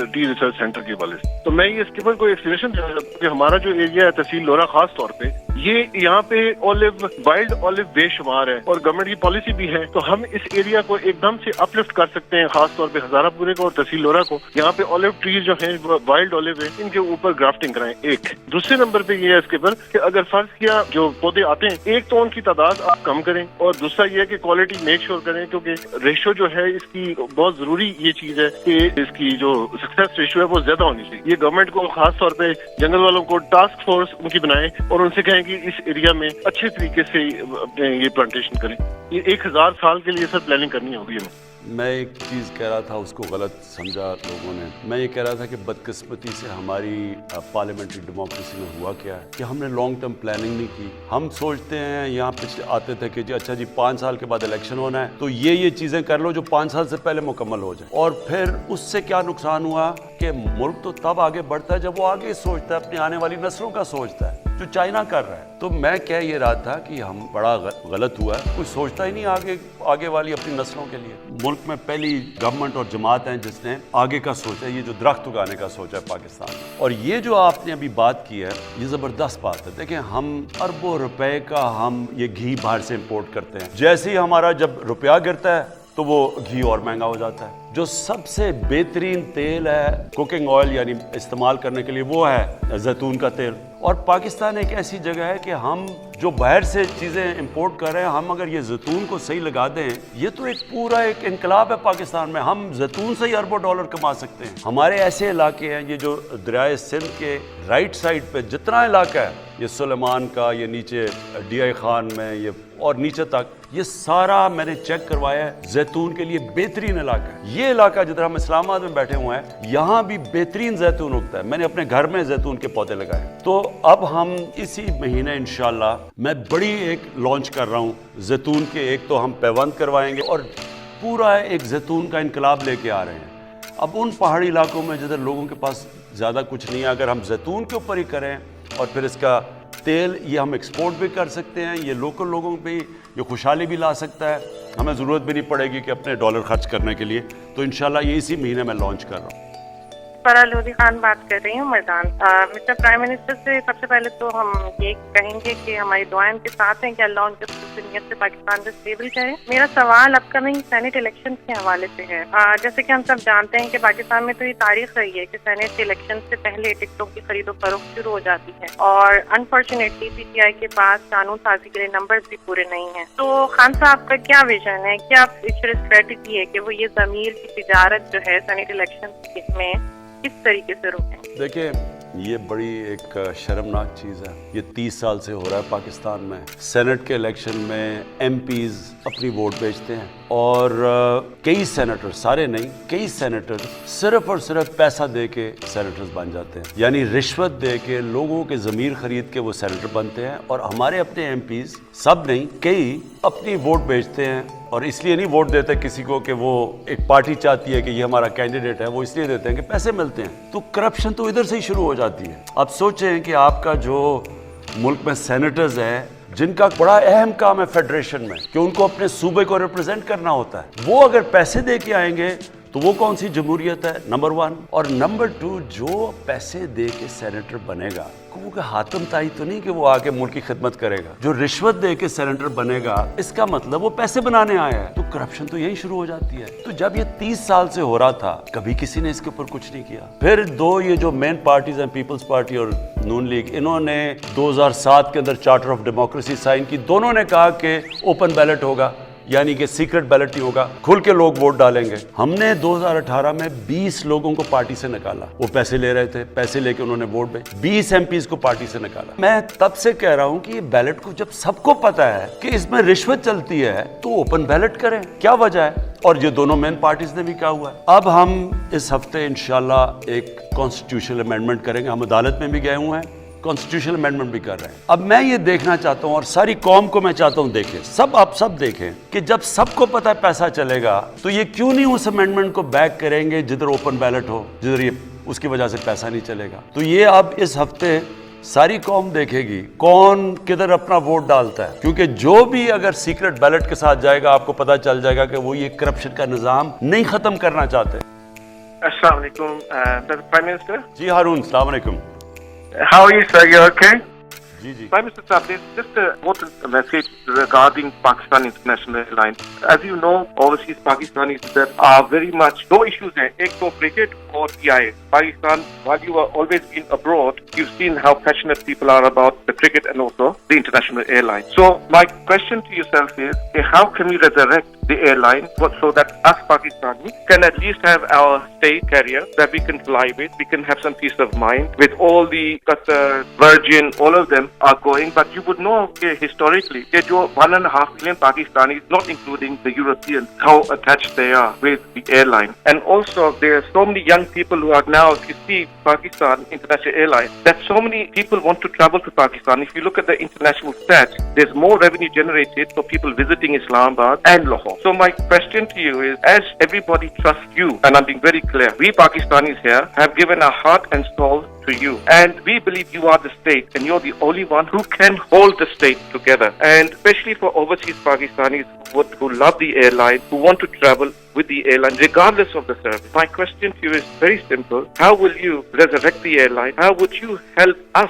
ٹی ریسرچ سینٹر کے حوالے سے. تو میں یہ اسکپر کو ایک سجیشن دینا چاہتا ہوں کہ ہمارا جو ایریا ہے تحصیل لورا خاص طور پہ یہ یہاں پہ وائلڈ اولیو بے شمار ہے اور گورنمنٹ کی پالیسی بھی ہے. تو ہم اس ایریا کو ایک دم سے اپ لفٹ کر سکتے ہیں, خاص طور پہ ہزارہ پورے کو اور تحصیل لورا کو یہاں پہ اولیو ٹریز جو ہیں وائلڈ اولیو ہیں ان کے اوپر گرافٹنگ کرائیں. ایک دوسرے نمبر پہ یہ ہے اس کے اوپر کہ اگر فرض کیا جو پودے آتے ہیں ایک تو ان کی تعداد آپ کم کریں, اور دوسرا یہ ہے کہ کوالٹی میک شیور کریں, کیونکہ ریشو جو ہے اس کی بہت ضروری یہ چیز ہے کہ اس کی جو سکسیس ریشو ہے وہ زیادہ ہونی چاہیے. یہ گورنمنٹ کو خاص طور پہ جنگل والوں کو ٹاسک فورس ان کی بنائیں اور ان سے کہیں کہ اس ایریا میں اچھے طریقے سے یہ پلانٹیشن کریں. یہ 1000 سال کے لیے سر پلاننگ کرنی ہوگی ہمیں. میں ایک چیز کہہ رہا تھا, اس کو غلط سمجھا لوگوں نے. میں یہ کہہ رہا تھا کہ بدقسمتی سے ہماری پارلیمنٹری ڈیموکریسی میں ہوا کیا ہے کہ ہم نے لانگ ٹرم پلاننگ نہیں کی. ہم سوچتے ہیں یہاں پچھلے آتے تھے کہ جی اچھا جی 5 سال کے بعد الیکشن ہونا ہے تو یہ چیزیں کر لو جو 5 سال سے پہلے مکمل ہو جائیں. اور پھر اس سے کیا نقصان ہوا کہ ملک تو تب آگے بڑھتا ہے جب وہ آگے سوچتا ہے, اپنی آنے والی نسلوں کا سوچتا ہے, جو چائنا کر رہا ہے. تو میں کہہ یہ رہا تھا کہ ہم بڑا غلط ہوا ہے, کوئی سوچتا ہی نہیں آگے والی اپنی نسلوں کے لیے. ملک میں پہلی گورنمنٹ اور جماعت ہیں جس نے آگے کا سوچا ہے, یہ جو درخت اگانے کا سوچا ہے پاکستان میں. اور یہ جو آپ نے ابھی بات کی ہے یہ زبردست بات ہے. دیکھیں ہم اربوں روپے کا ہم یہ گھی باہر سے امپورٹ کرتے ہیں. جیسے ہی ہمارا جب روپیہ گرتا ہے تو وہ گھی اور مہنگا ہو جاتا ہے. جو سب سے بہترین تیل ہے کوکنگ آئل یعنی استعمال کرنے کے لیے وہ ہے زیتون کا تیل. اور پاکستان ایک ایسی جگہ ہے کہ ہم جو باہر سے چیزیں امپورٹ کر رہے ہیں, ہم اگر یہ زیتون کو صحیح لگا دیں, یہ تو ایک پورا ایک انقلاب ہے پاکستان میں. ہم زیتون سے ہی اربوں ڈالر کما سکتے ہیں. ہمارے ایسے علاقے ہیں, یہ جو دریائے سندھ کے رائٹ سائڈ پہ جتنا علاقہ ہے, یہ سلیمان کا, یہ نیچے ڈی آئی خان میں, یہ اور نیچے تک, یہ سارا میں نے چیک کروایا ہے زیتون کے لیے بہترین علاقہ ہے. یہ علاقہ جدھر ہم اسلام آباد میں بیٹھے ہوئے ہیں یہاں بھی بہترین زیتون اگتا ہے. میں نے اپنے گھر میں زیتون کے پودے لگائے. تو اب ہم اسی مہینے انشاءاللہ میں بڑی ایک لانچ کر رہا ہوں زیتون کے. ایک تو ہم پیوند کروائیں گے اور پورا ایک زیتون کا انقلاب لے کے آ رہے ہیں. اب ان پہاڑی علاقوں میں جدھر لوگوں کے پاس زیادہ کچھ نہیں ہے, اگر ہم زیتون کے اوپر ہی کریں اور پھر اس کا تیل یہ ہم ایکسپورٹ بھی کر سکتے ہیں, یہ لوکل لوگوں پہ یہ خوشحالی بھی لا سکتا ہے, ہمیں ضرورت بھی نہیں پڑے گی کہ اپنے ڈالر خرچ کرنے کے لیے. تو انشاءاللہ یہ اسی مہینے میں لانچ کر رہا ہوں. فرح لودھی خان بات کر رہی ہوں میدان. مسٹر پرائم منسٹر سے سب سے پہلے تو ہم یہ کہیں گے کہ ہماری دعائیں ان کے ساتھ ہیں کہ اللہ ان کے نیت سے پاکستان کو اسٹیبل کرے. میرا سوال اپ کمنگ سینٹ الیکشن کے حوالے سے ہے. جیسے کہ ہم سب جانتے ہیں کہ پاکستان میں تو یہ تاریخ رہی ہے کہ سینٹ کے الیکشن سے پہلے ٹکٹوں کی خرید و فروخت شروع ہو جاتی ہے, اور انفارچونیٹلی پی ٹی آئی کے پاس قانون سازی کے لیے نمبرز بھی پورے نہیں ہیں. تو خان صاحب کا کیا ویژن ہے, کیا فیوچر اسٹریٹجی ہے کہ وہ یہ ضمیر کی تجارت جو ہے سینٹ الیکشن میں کس طریقے سے روکیں؟ دیکھیں یہ بڑی ایک شرمناک چیز ہے. یہ 30 سال سے ہو رہا ہے پاکستان میں. سینٹ کے الیکشن میں ایم پیز اپنی ووٹ بیچتے ہیں اور کئی سینیٹر, سارے نہیں, کئی سینیٹر صرف اور صرف پیسہ دے کے سینیٹرز بن جاتے ہیں. یعنی رشوت دے کے لوگوں کے ضمیر خرید کے وہ سینیٹر بنتے ہیں. اور ہمارے اپنے ایم پیز, سب نہیں, کئی اپنی ووٹ بیچتے ہیں. اور اس لیے نہیں ووٹ دیتے کسی کو کہ وہ ایک پارٹی چاہتی ہے کہ یہ ہمارا کینڈیڈیٹ ہے, وہ اس لیے دیتے ہیں کہ پیسے ملتے ہیں. تو کرپشن تو ادھر سے ہی شروع ہو جاتی ہے. اب سوچیں کہ آپ کا جو ملک میں سینیٹرز ہیں جن کا بڑا اہم کام ہے فیڈریشن میں کہ ان کو اپنے صوبے کو ریپرزینٹ کرنا ہوتا ہے, وہ اگر پیسے دے کے آئیں گے تو وہ کون سی جمہوریت ہے؟ نمبر 1. اور نمبر 2, جو پیسے دے کے سینیٹر بنے گا وہ کہ حاتم تائی تو نہیں کہ وہ آ کے ملک کی خدمت کرے گا. جو رشوت دے کے سینیٹر بنے گا اس کا مطلب وہ پیسے بنانے آیا ہے. تو کرپشن تو یہی شروع ہو جاتی ہے. تو جب یہ 30 سال سے ہو رہا تھا کبھی کسی نے اس کے اوپر کچھ نہیں کیا. پھر یہ جو مین پارٹیز ہیں, پیپلز پارٹی اور نون لیگ, انہوں نے 2007 کے اندر چارٹر آف ڈیموکریسی سائن کی. دونوں نے کہا کہ اوپن بیلٹ ہوگا, یعنی کہ سیکرٹ بیلٹ نہیں ہوگا, کھل کے لوگ ووٹ ڈالیں گے. ہم نے 2018 میں 20 لوگوں کو پارٹی سے نکالا. وہ پیسے لے رہے تھے, پیسے لے کے انہوں نے ووٹ دے, 20 ایم پیز کو پارٹی سے نکالا. میں تب سے کہہ رہا ہوں کہ یہ بیلٹ کو جب سب کو پتا ہے کہ اس میں رشوت چلتی ہے تو اوپن بیلٹ کریں, کیا وجہ ہے؟ اور یہ دونوں مین پارٹیز نے بھی کہا ہوا ہے. اب ہم اس ہفتے انشاءاللہ ایک کانسٹیٹیوشنل امینڈمنٹ کریں گے. ہم عدالت میں بھی گئے ہوئے ہیں, کانسٹیٹیوشنل امینڈمنٹ بھی کر رہے ہیں. اب میں یہ دیکھنا چاہتا ہوں اور ساری قوم کو میں چاہتا ہوں دیکھیں, آپ سب دیکھیں کہ جب سب کو پتہ ہے پیسہ چلے گا تو یہ کیوں نہیں اس امینڈمنٹ کو بیک کریں گے جدھر اوپن بیلٹ ہو, جدھر یہ اس کی وجہ سے پیسہ نہیں چلے گا. تو یہ اب اس ہفتے ساری قوم دیکھے گی کون کدھر اپنا ووٹ ڈالتا ہے, کیونکہ جو بھی اگر سیکرٹ بیلٹ کے ساتھ جائے گا آپ کو پتہ چل جائے گا کہ وہ یہ کرپشن کا نظام نہیں ختم کرنا چاہتے. السلام علیکم پرائم منسٹر. جی ہارون, السلام علیکم. How are you, sir? You okay? Prime Minister Saab, there's just a important message regarding Pakistan International Airlines. As you know, overseas Pakistanis there are very much no issues there. Ek to cricket or PIA. Pakistan, while you are always been abroad, you've seen how passionate people are about the cricket and also the international airline. So my question to yourself is, how can we resurrect the airline so that us Pakistanis can at least have our state carrier that we can fly with, we can have some peace of mind with all the Qatar, Virgin, all of them are going, but you would know historically that 1.5 million Pakistanis, not including the Europeans, how attached they are with the airline. And also there are so many young people who are now, if you see Pakistan International Airlines, that so many people want to travel to Pakistan. If you look at the international stats, there's more revenue generated for people visiting Islamabad and Lahore. So my question to you is, as everybody trusts you, and I'm being very clear, we Pakistanis here have given our heart and soul to you, and we believe you are the state and you're the only one who can hold the state together, and especially for overseas Pakistanis who love the airline, who want to travel with the airline regardless of the service. My question to you is very simple. How will you resurrect the airline? How would you help us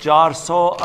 400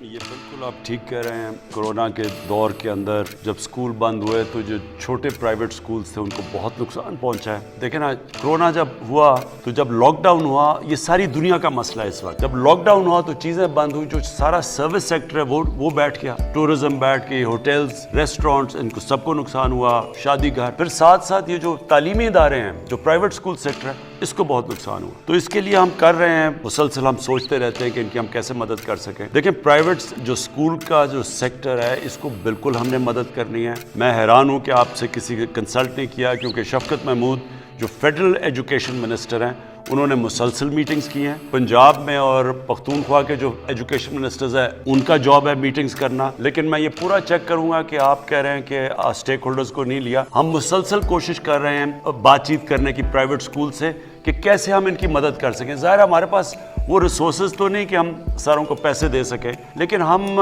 یہ بالکل آپ ٹھیک کہہ رہے ہیں. Corona کے دور کے اندر جب اسکول بند ہوئے تو جو چھوٹے پرائیویٹ اسکولس تھے ان کو بہت نقصان پہنچا ہے. دیکھیں نا, کورونا جب ہوا تو جب لاک ڈاؤن ہوا, یہ ساری دنیا کا مسئلہ ہے اس وقت. جب لاک ڈاؤن ہوا تو چیزیں بند ہوئی, جو سارا سروس سیکٹر ہے وہ بیٹھ گیا. ٹورزم بیٹھ کے, ہوٹلز, ریسٹورینٹس, ان کو سب کو نقصان ہوا, شادی گھر. پھر ساتھ ساتھ یہ جو تعلیمی ادارے ہیں, جو پرائیویٹ اسکول سیکٹر ہے, اس کو بہت نقصان ہوا. تو اس کے لیے ہم کر رہے ہیں, مسلسل ہم سوچتے رہتے ہیں کہ ان کی ہم کیسے مدد کر سکیں. دیکھیں, پرائیویٹ جو اسکول کا جو سیکٹر ہے اس کو بالکل ہم نے مدد کرنی ہے. میں حیران ہوں کہ آپ سے کسی نے کنسلٹ نہیں کیا, کیونکہ شفقت محمود جو فیڈرل ایجوکیشن منسٹر ہیں انہوں نے مسلسل میٹنگز کی ہیں. پنجاب میں اور پختونخوا کے جو ایجوکیشن منسٹرز ہیں ان کا جاب ہے میٹنگز کرنا. لیکن میں یہ پورا چیک کروں گا کہ آپ کہہ رہے ہیں کہ اسٹیک ہولڈرز کو نہیں لیا. ہم مسلسل کوشش کر رہے ہیں بات چیت کرنے کی پرائیویٹ اسکول سے کہ کیسے ہم ان کی مدد کر سکیں. ظاہر ہے ہمارے پاس وہ ریسورسز تو نہیں کہ ہم ساروں کو پیسے دے سکیں, لیکن ہم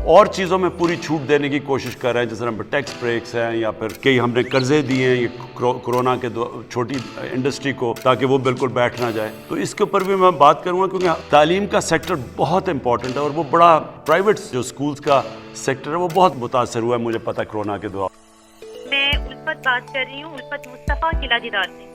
اور چیزوں میں پوری چھوٹ دینے کی کوشش کر رہے ہیں, جیسے ٹیکس بریکس ہیں یا پھر کئی ہم نے قرضے دیے ہیں یہ کورونا کے چھوٹی انڈسٹری کو, تاکہ وہ بالکل بیٹھ نہ جائے. تو اس کے اوپر بھی میں بات کروں گا, کیونکہ تعلیم کا سیکٹر بہت امپورٹنٹ ہے اور وہ بڑا پرائیویٹ جو اسکولز کا سیکٹر ہے وہ بہت متاثر ہوا ہے, مجھے پتہ کورونا کے دور. میں الفت بات کر رہی ہوں, الفت مصطفیٰ قلعہ دیدار سے.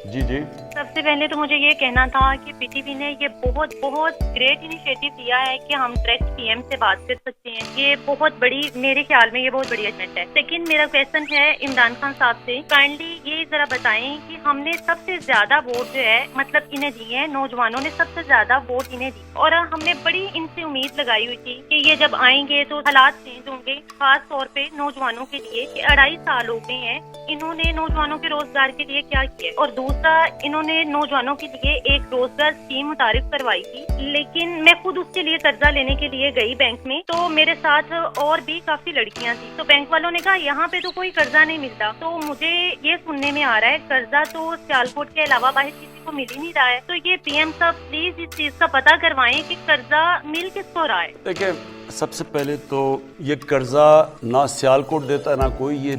جی جی, سب سے پہلے تو مجھے یہ کہنا تھا کہ پی ٹی وی نے یہ بہت گریٹ انیشیٹو لیا ہے کہ ہم ڈائریکٹ پی ایم سے بات کر سکتے ہیں. یہ بہت بڑی, میرے خیال میں یہ بہت بڑی اچیومنٹ ہے. سیکنڈ میرا کویشچن ہے عمران خان صاحب سے, کائنڈلی یہ ذرا بتائیں کہ ہم نے سب سے زیادہ ووٹ جو ہے مطلب انہیں دیے ہیں, نوجوانوں نے سب سے زیادہ ووٹ انہیں دی, اور ہم نے بڑی ان سے امید لگائی ہوئی تھی کہ یہ جب آئیں گے تو حالات چینج ہوں گے, خاص طور پہ نوجوانوں کے لیے. کہ 2.5 سال ہو گئے ہیں, انہوں نے نوجوانوں کے روزگار کے لیے کیا کیا. اور دوسرا, انہوں نے نوجوانوں کے لیے ایک روزگار اسکیم متعارف کروائی تھی, لیکن میں خود اس کے لیے قرضہ لینے کے لیے گئی بینک میں, تو میرے ساتھ اور بھی کافی لڑکیاں تھیں. تو بینک والوں نے کہا یہاں پہ تو کوئی قرضہ نہیں ملتا. تو مجھے یہ سننے میں آ رہا ہے قرضہ تو سیالکوٹ کے علاوہ باہر کسی کو مل ہی نہیں رہا ہے. تو یہ پی ایم صاحب پلیز اس چیز کا پتہ کروائیں کہ قرضہ مل کس کو رہا ہے. دیکھیں, سب سے پہلے تو یہ قرضہ نہ سیالکوٹ دیتا نہ کوئی, یہ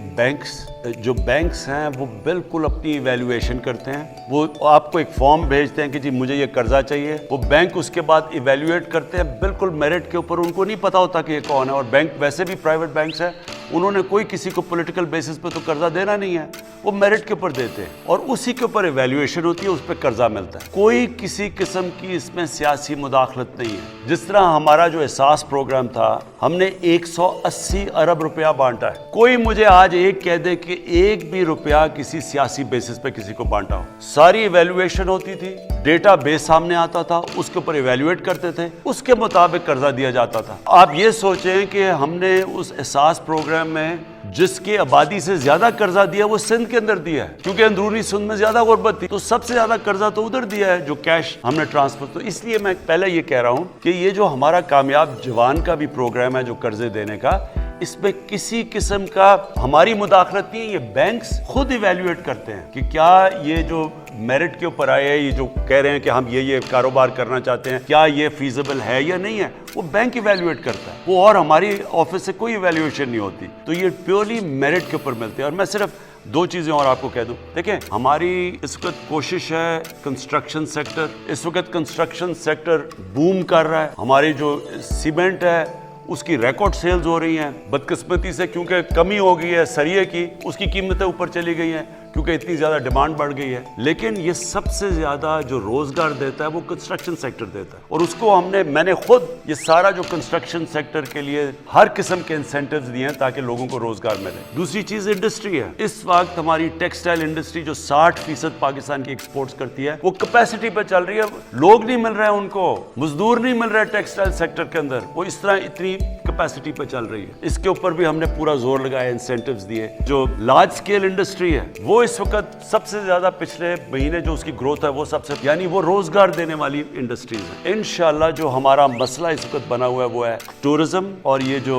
بینکس ہیں وہ بالکل اپنی ایویلویشن کرتے ہیں. وہ آپ کو ایک فارم بھیجتے ہیں کہ جی مجھے یہ قرضہ چاہیے, وہ بینک اس کے بعد ایویلویٹ کرتے ہیں بالکل میرٹ کے اوپر. ان کو نہیں پتا ہوتا کہ یہ کون ہے, اور بینک ویسے بھی پرائیویٹ بینکس ہیں, انہوں نے کوئی کسی کو پولیٹیکل بیسس پہ تو قرضہ دینا نہیں ہے, وہ میرٹ کے اوپر دیتے ہیں اور اسی کے اوپر ایویلویشن ہوتی ہے, اس پہ قرضہ ملتا ہے. کوئی کسی قسم کی اس میں سیاسی مداخلت نہیں ہے. جس طرح ہمارا جو احساس پروگرام تھا, ہم نے 180 ارب روپیہ بانٹا ہے. کوئی مجھے آج ایک کہہ دے کہ ایک بھی روپیہ کسی سیاسی بیسس پہ کسی کو بانٹا ہو. ساری ایویلویشن ہوتی تھی, ڈیٹا بیس سامنے آتا تھا, اس کے اوپر ایویلویٹ کرتے تھے, اس کے مطابق قرضہ دیا جاتا تھا. آپ یہ سوچیں کہ ہم نے اس احساس پروگرام میں جس کی آبادی سے زیادہ قرضہ دیا وہ سندھ کے اندر دیا ہے, کیونکہ اندرونی سندھ میں زیادہ غربت تھی, تو سب سے زیادہ قرضہ تو ادھر دیا ہے جو کیش ہم نے ٹرانسفر. تو اس لیے میں پہلے یہ کہہ رہا ہوں کہ یہ جو ہمارا کامیاب جوان کا بھی پروگرام ہے جو قرضے دینے کا, اس میں کسی قسم کا ہماری مداخلت نہیں ہے. یہ بینکس خود ایویلویٹ کرتے ہیں کہ کیا یہ جو میرٹ کے اوپر آئے, یہ جو کہہ رہے ہیں کہ ہم یہ کاروبار کرنا چاہتے ہیں, کیا یہ فیزیبل ہے یا نہیں ہے, وہ بینک ایویلویٹ کرتا ہے وہ, اور ہماری آفس سے کوئی ایویلویشن نہیں ہوتی. تو یہ پیورلی میرٹ کے اوپر ملتے ہیں. اور میں صرف 2 چیزیں اور آپ کو کہہ دوں. دیکھیں, ہماری اس وقت کوشش ہے کنسٹرکشن سیکٹر, اس وقت کنسٹرکشن سیکٹر بوم کر رہا ہے. ہماری جو سیمنٹ ہے اس کی ریکارڈ سیلز ہو رہی ہیں. بدقسمتی سے کیونکہ کمی ہو گئی ہے سریے کی, اس کی قیمتیں اوپر چلی گئی ہیں کیونکہ اتنی زیادہ ڈیمانڈ بڑھ گئی ہے. لیکن یہ سب سے زیادہ جو روزگار دیتا ہے وہ کنسٹرکشن سیکٹر دیتا ہے, اور اس کو میں نے خود یہ سارا جو کنسٹرکشن سیکٹر کے لیے ہر قسم کے انسینٹیوز دیے ہیں تاکہ لوگوں کو روزگار ملے. دوسری چیز انڈسٹری ہے. اس وقت ہماری ٹیکسٹائل انڈسٹری جو 60% پاکستان کی ایکسپورٹس کرتی ہے وہ کیپیسٹی پہ چل رہی ہے. لوگ نہیں مل رہے ہیں, ان کو مزدور نہیں مل رہے ٹیکسٹائل سیکٹر کے اندر, وہ اس طرح اتنی کیپیسٹی پہ چل رہی ہے. اس کے اوپر بھی ہم نے پورا زور لگایا, انسینٹیوز دیے. جو لارج سکیل انڈسٹری ہے وہ اس وقت سب سے زیادہ پچھلے مہینے جو اس کی گروتھ ہے وہ سب سے, یعنی وہ روزگار دینے والی انڈسٹریز ہیں. انشاءاللہ جو ہمارا مسئلہ اس وقت بنا ہوا ہے وہ ہے ٹورزم, اور یہ جو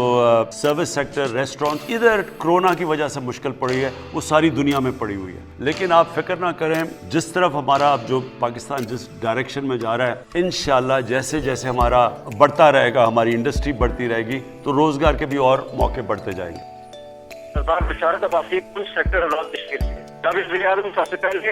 سروس سیکٹر, ریسٹورینٹ, ادھر کرونا کی وجہ سے مشکل پڑی ہے, وہ ساری دنیا میں پڑی ہوئی ہے. لیکن آپ فکر نہ کریں, جس طرف ہمارا اب جو پاکستان جس ڈائریکشن میں جا رہا ہے, انشاءاللہ جیسے جیسے ہمارا بڑھتا رہے گا, ہماری انڈسٹری بڑھتی رہے گی, تو روزگار کے بھی اور موقع بڑھتے جائیں گے. سردار بشارت عباسی کچھ سیکٹر حالات تشکیل سے جناب وزیر اعظم سب سے پہلے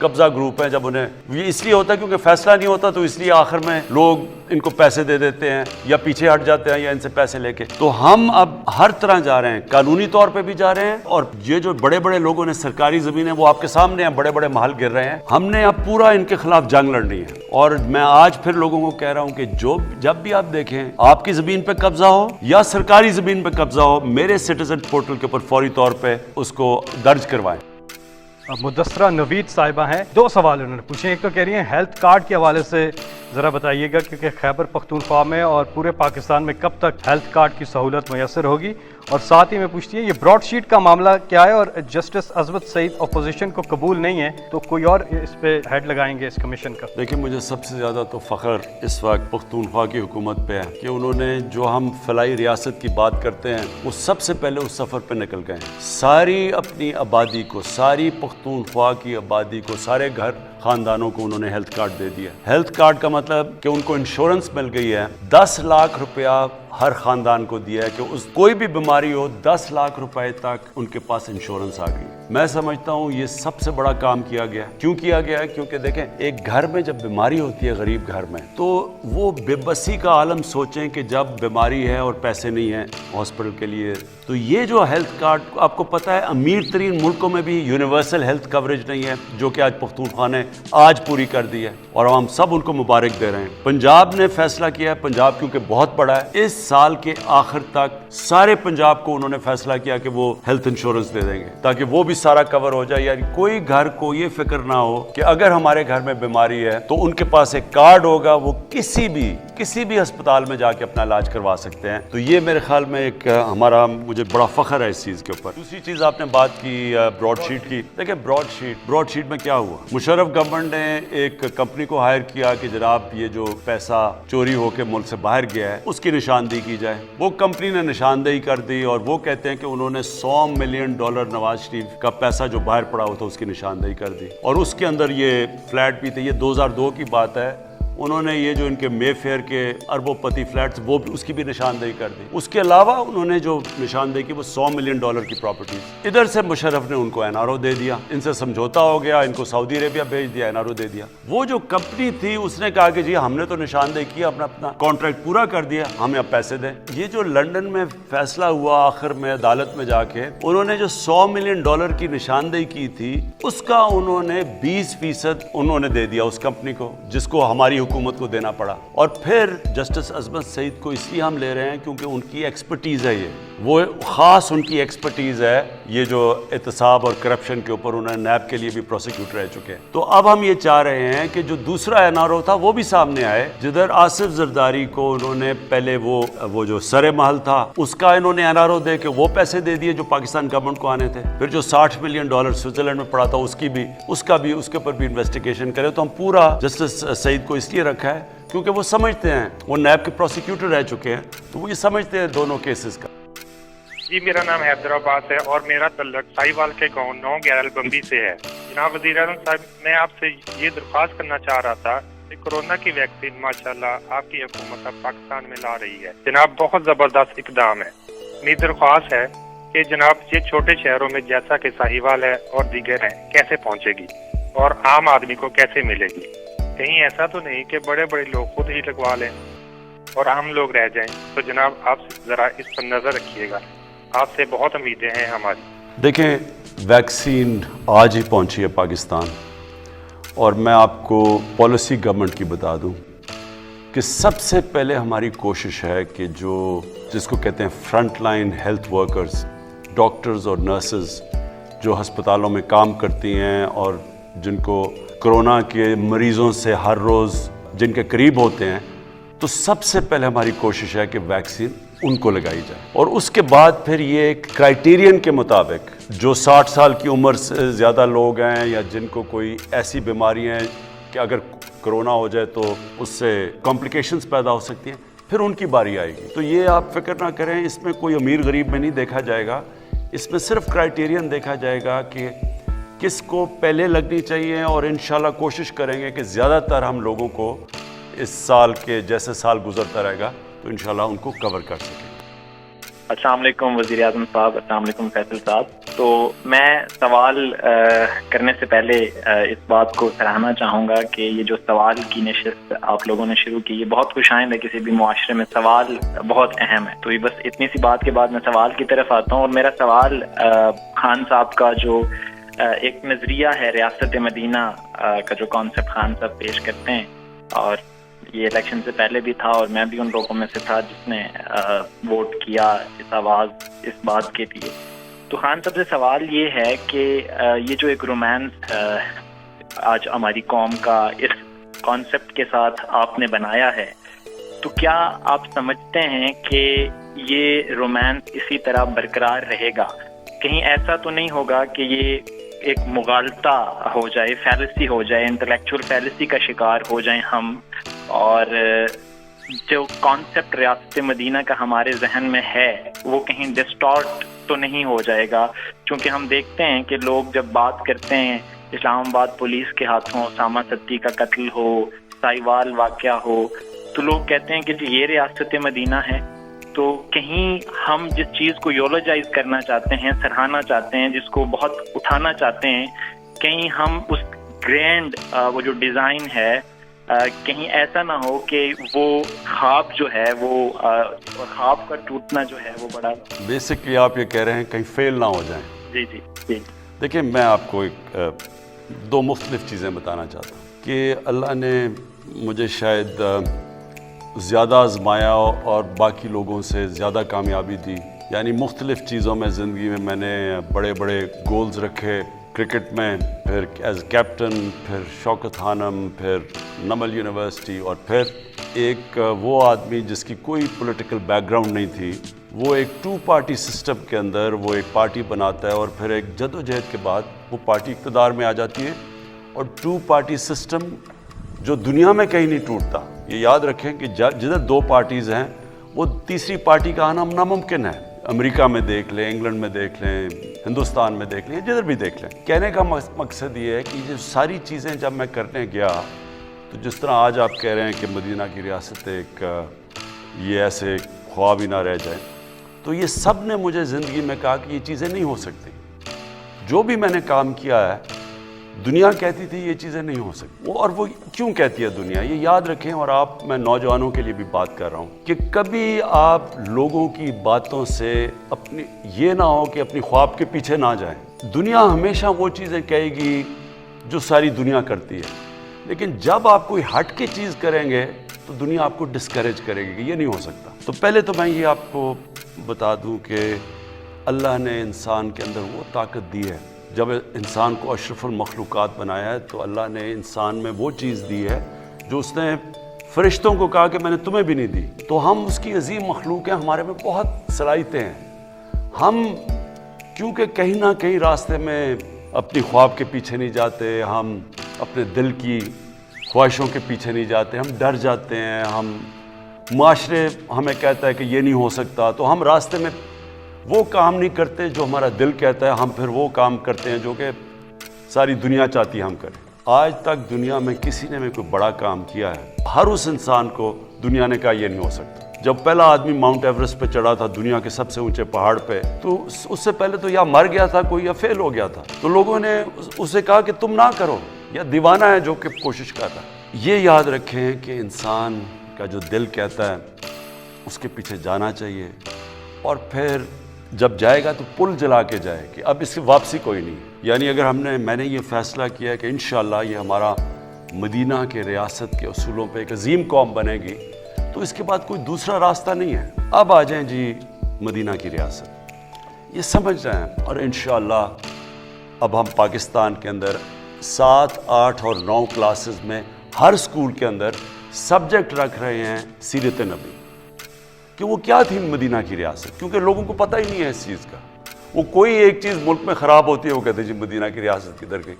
قبضہ گروپ ہیں. جب انہیں یہ اس لیے ہوتا ہے کیونکہ فیصلہ نہیں ہوتا تو اس لیے آخر میں لوگ ان کو پیسے دے دیتے ہیں یا پیچھے ہٹ جاتے ہیں یا ان سے پیسے لے کے. تو ہم اب ہر طرح جا رہے ہیں, قانونی طور پہ بھی جا رہے ہیں, اور یہ جو بڑے بڑے لوگوں نے سرکاری زمینیں وہ آپ کے سامنے ہیں, بڑے بڑے محل گر رہے ہیں. ہم نے اب پورا ان کے خلاف جنگ لڑنی ہے. اور میں آج پھر لوگوں کو کہہ رہا ہوں کہ جب بھی آپ دیکھیں آپ کی زمین پہ قبضہ ہو یا سرکاری زمین پہ قبضہ ہو, میرے سٹیزن پورٹل کے اوپر فوری طور پہ اس کو درج کروائیں. مدثرہ نوید صاحبہ ہیں, 2 سوال انہوں نے پوچھے. ایک تو کہہ رہی ہیں ہیلتھ کارڈ کے حوالے سے ذرا بتائیے گا کیونکہ خیبر پختونخوا میں اور پورے پاکستان میں کب تک ہیلتھ کارڈ کی سہولت میسر ہوگی. اور ساتھ ہی میں پوچھتی ہیں یہ براڈ شیٹ کا معاملہ کیا ہے, اور جسٹس عصمت سعید اپوزیشن کو قبول نہیں ہے تو کوئی اور اس پہ ہیڈ لگائیں گے اس کمیشن کا. دیکھیں مجھے سب سے زیادہ تو فخر اس وقت پختونخوا کی حکومت پہ ہے کہ انہوں نے جو ہم فلاحی ریاست کی بات کرتے ہیں وہ سب سے پہلے اس سفر پہ نکل گئے. ساری اپنی آبادی کو, ساری پختونخوا کی آبادی کو, سارے گھر خاندانوں کو انہوں نے ہیلتھ کارڈ دے دیا. ہیلتھ کارڈ کا مطلب کہ ان کو انشورنس مل گئی ہے. 10 لاکھ روپیہ ہر خاندان کو دیا ہے کہ کوئی بھی بیماری ہو 10 لاکھ روپے تک ان کے پاس انشورنس آ گئی. میں سمجھتا ہوں یہ سب سے بڑا کام کیا گیا. کیوں کیا گیا ہے؟ کیونکہ دیکھیں ایک گھر میں جب بیماری ہوتی ہے, غریب گھر میں, تو وہ بے بسی کا عالم سوچیں کہ جب بیماری ہے اور پیسے نہیں ہیں ہاسپٹل کے لیے. تو یہ جو ہیلتھ کارڈ آپ کو پتہ ہے امیر ترین ملکوں میں بھی یونیورسل ہیلتھ کوریج نہیں ہے, جو کہ آج پختونخوا نے آج پوری کر دی ہے, اور ہم سب ان کو مبارک دے رہے ہیں. پنجاب نے فیصلہ کیا ہے, پنجاب کیونکہ بہت بڑا ہے, اس سال کے آخر تک سارے پنجاب کو انہوں نے فیصلہ کیا کہ وہ ہیلتھ انشورنس دے دیں گے تاکہ وہ بھی سارا کور ہو جائے. یعنی کوئی گھر کو یہ فکر نہ ہو کہ اگر ہمارے گھر میں بیماری ہے تو ان کے پاس ایک کارڈ ہوگا, وہ کسی بھی ہسپتال میں جا کے اپنا علاج کروا سکتے ہیں. تو یہ میرے خیال میں ایک مجھے بڑا فخر ہے اس چیز کے اوپر. دوسری چیز آپ نے بات کی براڈ شیٹ کی. دیکھیں براڈ شیٹ میں کیا ہوا, مشرف گورنمنٹ نے ایک کمپنی کو ہائر کیا کہ جناب یہ جو پیسہ چوری ہو کے ملک سے باہر گیا ہے اس کی نشاندہی کی جائے. وہ کمپنی نے نشاندہی کر دی اور وہ کہتے ہیں کہ انہوں نے $100 ملین نواز شریف کا پیسہ جو باہر پڑا ہوا تھا اس کی نشاندہی کر دی. اور اس کے اندر یہ فلیٹ بھی تھے. یہ 2002 کی بات ہے. انہوں نے یہ جو ان کے مے فیئر کے اربوں پتی فلیٹس وہ اس کی بھی نشاندہی کر دی. اس کے علاوہ انہوں نے جو نشاندہی کی وہ $100 ملین کی پراپرٹیز. ادھر سے مشرف نے ان کو NRO دے دیا, ان سے سمجھوتا ہو گیا, ان کو سعودی عربیہ بھیج دیا, NRO دے دیا. وہ جو کمپنی تھی اس نے کہا کہ جی ہم نے تو نشاندہی کیا, اپنا کانٹریکٹ پورا کر دیا, ہمیں اب پیسے دیں. یہ جو لنڈن میں فیصلہ ہوا آخر میں عدالت میں جا کے, انہوں نے جو $100 ملین کی نشاندہی کی تھی اس کا انہوں نے 20% انہوں نے دے دیا اس کمپنی کو, جس کو ہماری حکومت کو دینا پڑا. اور پھر جسٹس عصمت سعید کو اس لیے ہم لے رہے ہیں کیونکہ ان کی ایکسپرٹیز ہے, وہ خاص ان کی ایکسپرٹیز ہے. یہ جو احتساب اور کرپشن کے اوپر انہوں نے نیب کے لیے بھی پروسیکیوٹر رہ چکے ہیں. تو اب ہم یہ چاہ رہے ہیں کہ جو دوسرا NRO تھا وہ بھی سامنے آئے, جدھر آصف زرداری کو انہوں نے پہلے وہ جو سر محل تھا اس کا انہوں نے NRO دے کے وہ پیسے دے دیے جو پاکستان گورنمنٹ کو آنے تھے. پھر جو $60 ملین سوئٹزرلینڈ میں پڑا تھا اس کے اوپر بھی انویسٹیگیشن کرے. تو ہم پورا جسٹس سعید کو اس لیے رکھا ہے کیونکہ وہ سمجھتے ہیں, وہ نیب کے پروسیکیوٹر رہ چکے ہیں, تو وہ یہ سمجھتے ہیں دونوں کیسز کا. جی میرا نام حیدرآباد ہے اور میرا تعلق ساہیوال کے گاؤں 9 گیرل بمبی سے ہے. جناب وزیر اعظم صاحب, میں آپ سے یہ درخواست کرنا چاہ رہا تھا کہ کورونا کی ویکسین ماشاءاللہ آپ کی حکومت اب پاکستان میں لا رہی ہے. جناب بہت زبردست اقدام ہے. میری درخواست ہے کہ جناب یہ چھوٹے شہروں میں جیسا کہ ساہیوال ہے اور دیگر ہیں کیسے پہنچے گی اور عام آدمی کو کیسے ملے گی. کہیں ایسا تو نہیں کہ بڑے لوگ خود ہی لگوا لیں اور ہم لوگ رہ جائیں. تو جناب آپ ذرا اس پر نظر رکھیے گا, آپ سے بہت امیدیں ہیں ہماری. دیکھیں ویکسین آج ہی پہنچی ہے پاکستان, اور میں آپ کو پالیسی گورنمنٹ کی بتا دوں کہ سب سے پہلے ہماری کوشش ہے کہ جس کو کہتے ہیں front line health workers, doctors اور نرسز جو ہسپتالوں میں کام کرتی ہیں اور جن کو کرونا کے مریضوں سے ہر روز جن کے قریب ہوتے ہیں, تو سب سے پہلے ہماری کوشش ہے کہ ویکسین ان کو لگائی جائے. اور اس کے بعد پھر یہ ایک کرائٹیرین کے مطابق جو 60 سال کی عمر سے زیادہ لوگ ہیں یا جن کو کوئی ایسی بیماری ہیں کہ اگر کرونا ہو جائے تو اس سے کمپلیکیشنز پیدا ہو سکتی ہیں, پھر ان کی باری آئے گی. تو یہ آپ فکر نہ کریں, اس میں کوئی امیر غریب میں نہیں دیکھا جائے گا, اس میں صرف کرائٹیرین دیکھا جائے گا کہ کس کو پہلے لگنی چاہیے. اور انشاءاللہ کوشش کریں گے کہ زیادہ تر ہم لوگوں کو اس سال کے جیسے سال گزرتا رہے گا تو انشاءاللہ ان کو کور کر سکیں. السلام علیکم وزیر اعظم صاحب، السلام علیکم فیصل صاحب. تو میں سوال کرنے سے پہلے اس بات کو سراہنا چاہوں گا کہ یہ جو سوال کی نشست آپ لوگوں نے شروع کی، یہ بہت خوش آئند ہے. کسی بھی معاشرے میں سوال بہت اہم ہے. تو یہ بس اتنی سی بات کے بعد میں سوال کی طرف آتا ہوں. اور میرا سوال خان صاحب کا جو ایک نظریہ ہے ریاست مدینہ کا جو کانسیپٹ خان صاحب پیش کرتے ہیں، اور یہ الیکشن سے پہلے بھی تھا اور میں بھی ان لوگوں میں سے تھا جس نے ووٹ کیا اس آواز اس بات کے لیے. تو خان صاحب سے سوال یہ ہے کہ یہ جو ایک رومانس آج ہماری قوم کا اس کانسیپٹ کے ساتھ آپ نے بنایا ہے، تو کیا آپ سمجھتے ہیں کہ یہ رومانس اسی طرح برقرار رہے گا؟ کہیں ایسا تو نہیں ہوگا کہ یہ ایک مغالطہ ہو جائے، فیلسی ہو جائے، انٹلیکچوئل فیلسی کا شکار ہو جائیں ہم، اور جو کانسیپٹ ریاست مدینہ کا ہمارے ذہن میں ہے وہ کہیں ڈسٹارٹ تو نہیں ہو جائے گا؟ کیونکہ ہم دیکھتے ہیں کہ لوگ جب بات کرتے ہیں اسلام آباد پولیس کے ہاتھوں اسامہ ستی کا قتل ہو، سائیوال واقعہ ہو، تو لوگ کہتے ہیں کہ یہ ریاست مدینہ ہے. تو کہیں ہم جس چیز کو یولوجائز کرنا چاہتے ہیں، سراہنا چاہتے ہیں، جس کو بہت اٹھانا چاہتے ہیں، کہیں ہم اس گرینڈ وہ جو ڈیزائن ہے کہیں ایسا نہ ہو کہ وہ خواب جو ہے وہ خواب کا ٹوٹنا جو ہے وہ بڑا. بیسکلی آپ یہ کہہ رہے ہیں کہیں فیل نہ ہو جائیں. جی جی جی. دیکھیں، میں آپ کو دو مختلف چیزیں بتانا چاہتا ہوں کہ اللہ نے مجھے شاید زیادہ آزمایا اور باقی لوگوں سے زیادہ کامیابی دی. یعنی مختلف چیزوں میں زندگی میں نے بڑے بڑے گولز رکھے، کرکٹ میں، پھر ایز کیپٹن، پھر شوکت خانم، پھر نمل یونیورسٹی، اور پھر ایک وہ آدمی جس کی کوئی پولیٹیکل بیک گراؤنڈ نہیں تھی، وہ ایک 2 پارٹی سسٹم کے اندر وہ ایک پارٹی بناتا ہے، اور پھر ایک جد و جہد کے بعد وہ پارٹی اقتدار میں آ جاتی ہے. اور 2 پارٹی سسٹم جو دنیا میں کہیں نہیں ٹوٹتا. یہ یاد رکھیں کہ جدھر 2 پارٹیز ہیں وہ تیسری پارٹی کا آنا ناممکن ہے. امریکہ میں دیکھ لیں، انگلینڈ میں دیکھ لیں، ہندوستان میں دیکھ لیں، جدھر بھی دیکھ لیں. کہنے کا مقصد یہ ہے کہ یہ ساری چیزیں جب میں کرنے گیا تو جس طرح آج آپ کہہ رہے ہیں کہ مدینہ کی ریاست ایک یہ ایسے خواب ہی نہ رہ جائے، تو یہ سب نے مجھے زندگی میں کہا کہ یہ چیزیں نہیں ہو سکتی. جو بھی میں نے کام کیا ہے دنیا کہتی تھی یہ چیزیں نہیں ہو سکتی. اور وہ کیوں کہتی ہے دنیا؟ یہ یاد رکھیں. اور میں نوجوانوں کے لیے بھی بات کر رہا ہوں کہ کبھی آپ لوگوں کی باتوں سے یہ نہ ہو کہ اپنی خواب کے پیچھے نہ جائیں. دنیا ہمیشہ وہ چیزیں کہے گی جو ساری دنیا کرتی ہے، لیکن جب آپ کوئی ہٹ کے چیز کریں گے تو دنیا آپ کو ڈسکریج کرے گی کہ یہ نہیں ہو سکتا. تو پہلے تو میں یہ آپ کو بتا دوں کہ اللہ نے انسان کے اندر وہ طاقت دی ہے. جب انسان کو اشرف المخلوقات بنایا ہے تو اللہ نے انسان میں وہ چیز دی ہے جو اس نے فرشتوں کو کہا کہ میں نے تمہیں بھی نہیں دی. تو ہم اس کی عظیم مخلوق ہیں، ہمارے میں بہت صلاحیتیں ہیں. ہم کیونکہ کہیں نہ کہیں راستے میں اپنی خواب کے پیچھے نہیں جاتے، ہم اپنے دل کی خواہشوں کے پیچھے نہیں جاتے، ہم ڈر جاتے ہیں، ہم معاشرے ہمیں کہتا ہے کہ یہ نہیں ہو سکتا، تو ہم راستے میں وہ کام نہیں کرتے جو ہمارا دل کہتا ہے. ہم پھر وہ کام کرتے ہیں جو کہ ساری دنیا چاہتی ہے ہم کریں. آج تک دنیا میں کسی نے بھی کوئی بڑا کام کیا ہے، ہر اس انسان کو دنیا نے کہا یہ نہیں ہو سکتا. جب پہلا آدمی ماؤنٹ ایوریسٹ پہ چڑھا تھا، دنیا کے سب سے اونچے پہاڑ پہ، تو اس سے پہلے تو یا مر گیا تھا کوئی یا فیل ہو گیا تھا. تو لوگوں نے اسے کہا کہ تم نہ کرو، یا دیوانہ ہے جو کہ کوشش کرتا ہے. یہ یاد رکھیں کہ انسان کا جو دل کہتا ہے اس کے پیچھے جانا چاہیے، اور پھر جب جائے گا تو پل جلا کے جائے کہ اب اس کی واپسی کوئی نہیں. یعنی اگر میں نے یہ فیصلہ کیا ہے کہ انشاءاللہ یہ ہمارا مدینہ کے ریاست کے اصولوں پہ ایک عظیم قوم بنے گی، تو اس کے بعد کوئی دوسرا راستہ نہیں ہے. اب آ جائیں جی مدینہ کی ریاست، یہ سمجھ رہے ہیں. اور انشاءاللہ اب ہم پاکستان کے اندر 7، 8 اور 9 کلاسز میں ہر سکول کے اندر سبجیکٹ رکھ رہے ہیں سیرت نبی، کہ وہ کیا تھی مدینہ کی ریاست. کیونکہ لوگوں کو پتہ ہی نہیں ہے اس چیز کا. وہ کوئی ایک چیز ملک میں خراب ہوتی ہے وہ کہتے ہیں جی مدینہ کی ریاست کدھر گئی.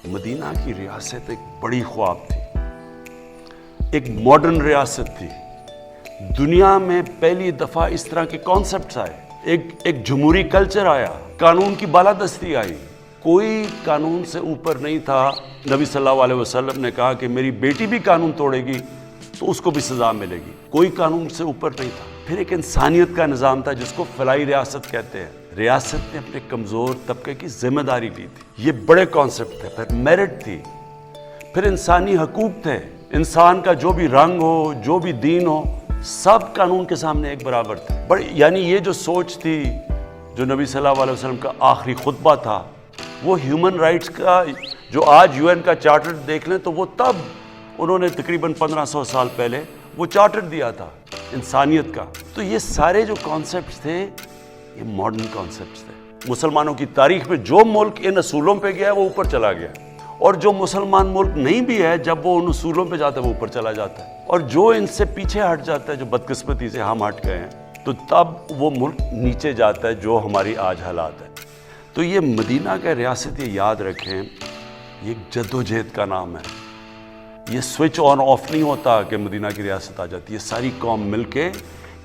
مدینہ کی ریاست ایک بڑی خواب تھی، ایک ماڈرن ریاست تھی. دنیا میں پہلی دفعہ اس طرح کے کانسیپٹس آئے، ایک جمہوری کلچر آیا، قانون کی بالادستی آئی. کوئی قانون سے اوپر نہیں تھا. نبی صلی اللہ علیہ وسلم نے کہا کہ میری بیٹی بھی قانون توڑے گی تو اس کو بھی سزا ملے گی. کوئی قانون سے اوپر نہیں تھا. پھر ایک انسانیت کا نظام تھا جس کو فلاحی ریاست کہتے ہیں. ریاست نے اپنے کمزور طبقے کی ذمہ داری لی تھی. یہ بڑے کانسیپٹ تھے. پھر میرٹ تھی, پھر انسانی حقوق تھے. انسان کا جو بھی رنگ ہو, جو بھی دین ہو, سب قانون کے سامنے ایک برابر تھے. یعنی یہ جو سوچ تھی, جو نبی صلی اللہ علیہ وسلم کا آخری خطبہ تھا, وہ ہیومن رائٹس کا, جو آج یو این کا چارٹر دیکھ لیں تو وہ تب انہوں نے تقریباً 1500 سال پہلے وہ چارٹر دیا تھا انسانیت کا. تو یہ سارے جو کانسیپٹس تھے یہ ماڈرن کانسیپٹس تھے. مسلمانوں کی تاریخ میں جو ملک ان اصولوں پہ گیا ہے وہ اوپر چلا گیا, اور جو مسلمان ملک نہیں بھی ہے جب وہ ان اصولوں پہ جاتا ہے وہ اوپر چلا جاتا ہے, اور جو ان سے پیچھے ہٹ جاتا ہے, جو بدقسمتی سے ہم ہٹ گئے ہیں, تو تب وہ ملک نیچے جاتا ہے, جو ہماری آج حالات ہے. تو یہ مدینہ کا ریاست, یہ یاد رکھیں, یہ ایک جدوجہد کا نام ہے. یہ سوئچ آن آف نہیں ہوتا کہ مدینہ کی ریاست آ جاتی ہے. ساری قوم مل کے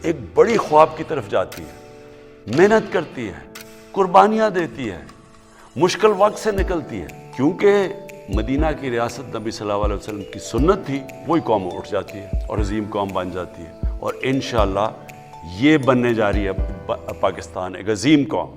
ایک بڑی خواب کی طرف جاتی ہے, محنت کرتی ہے, قربانیاں دیتی ہے, مشکل وقت سے نکلتی ہے, کیونکہ مدینہ کی ریاست نبی صلی اللہ علیہ وسلم کی سنت تھی. وہی قوم اٹھ جاتی ہے اور عظیم قوم بن جاتی ہے, اور انشاءاللہ یہ بننے جا رہی ہے پاکستان ایک عظیم قوم.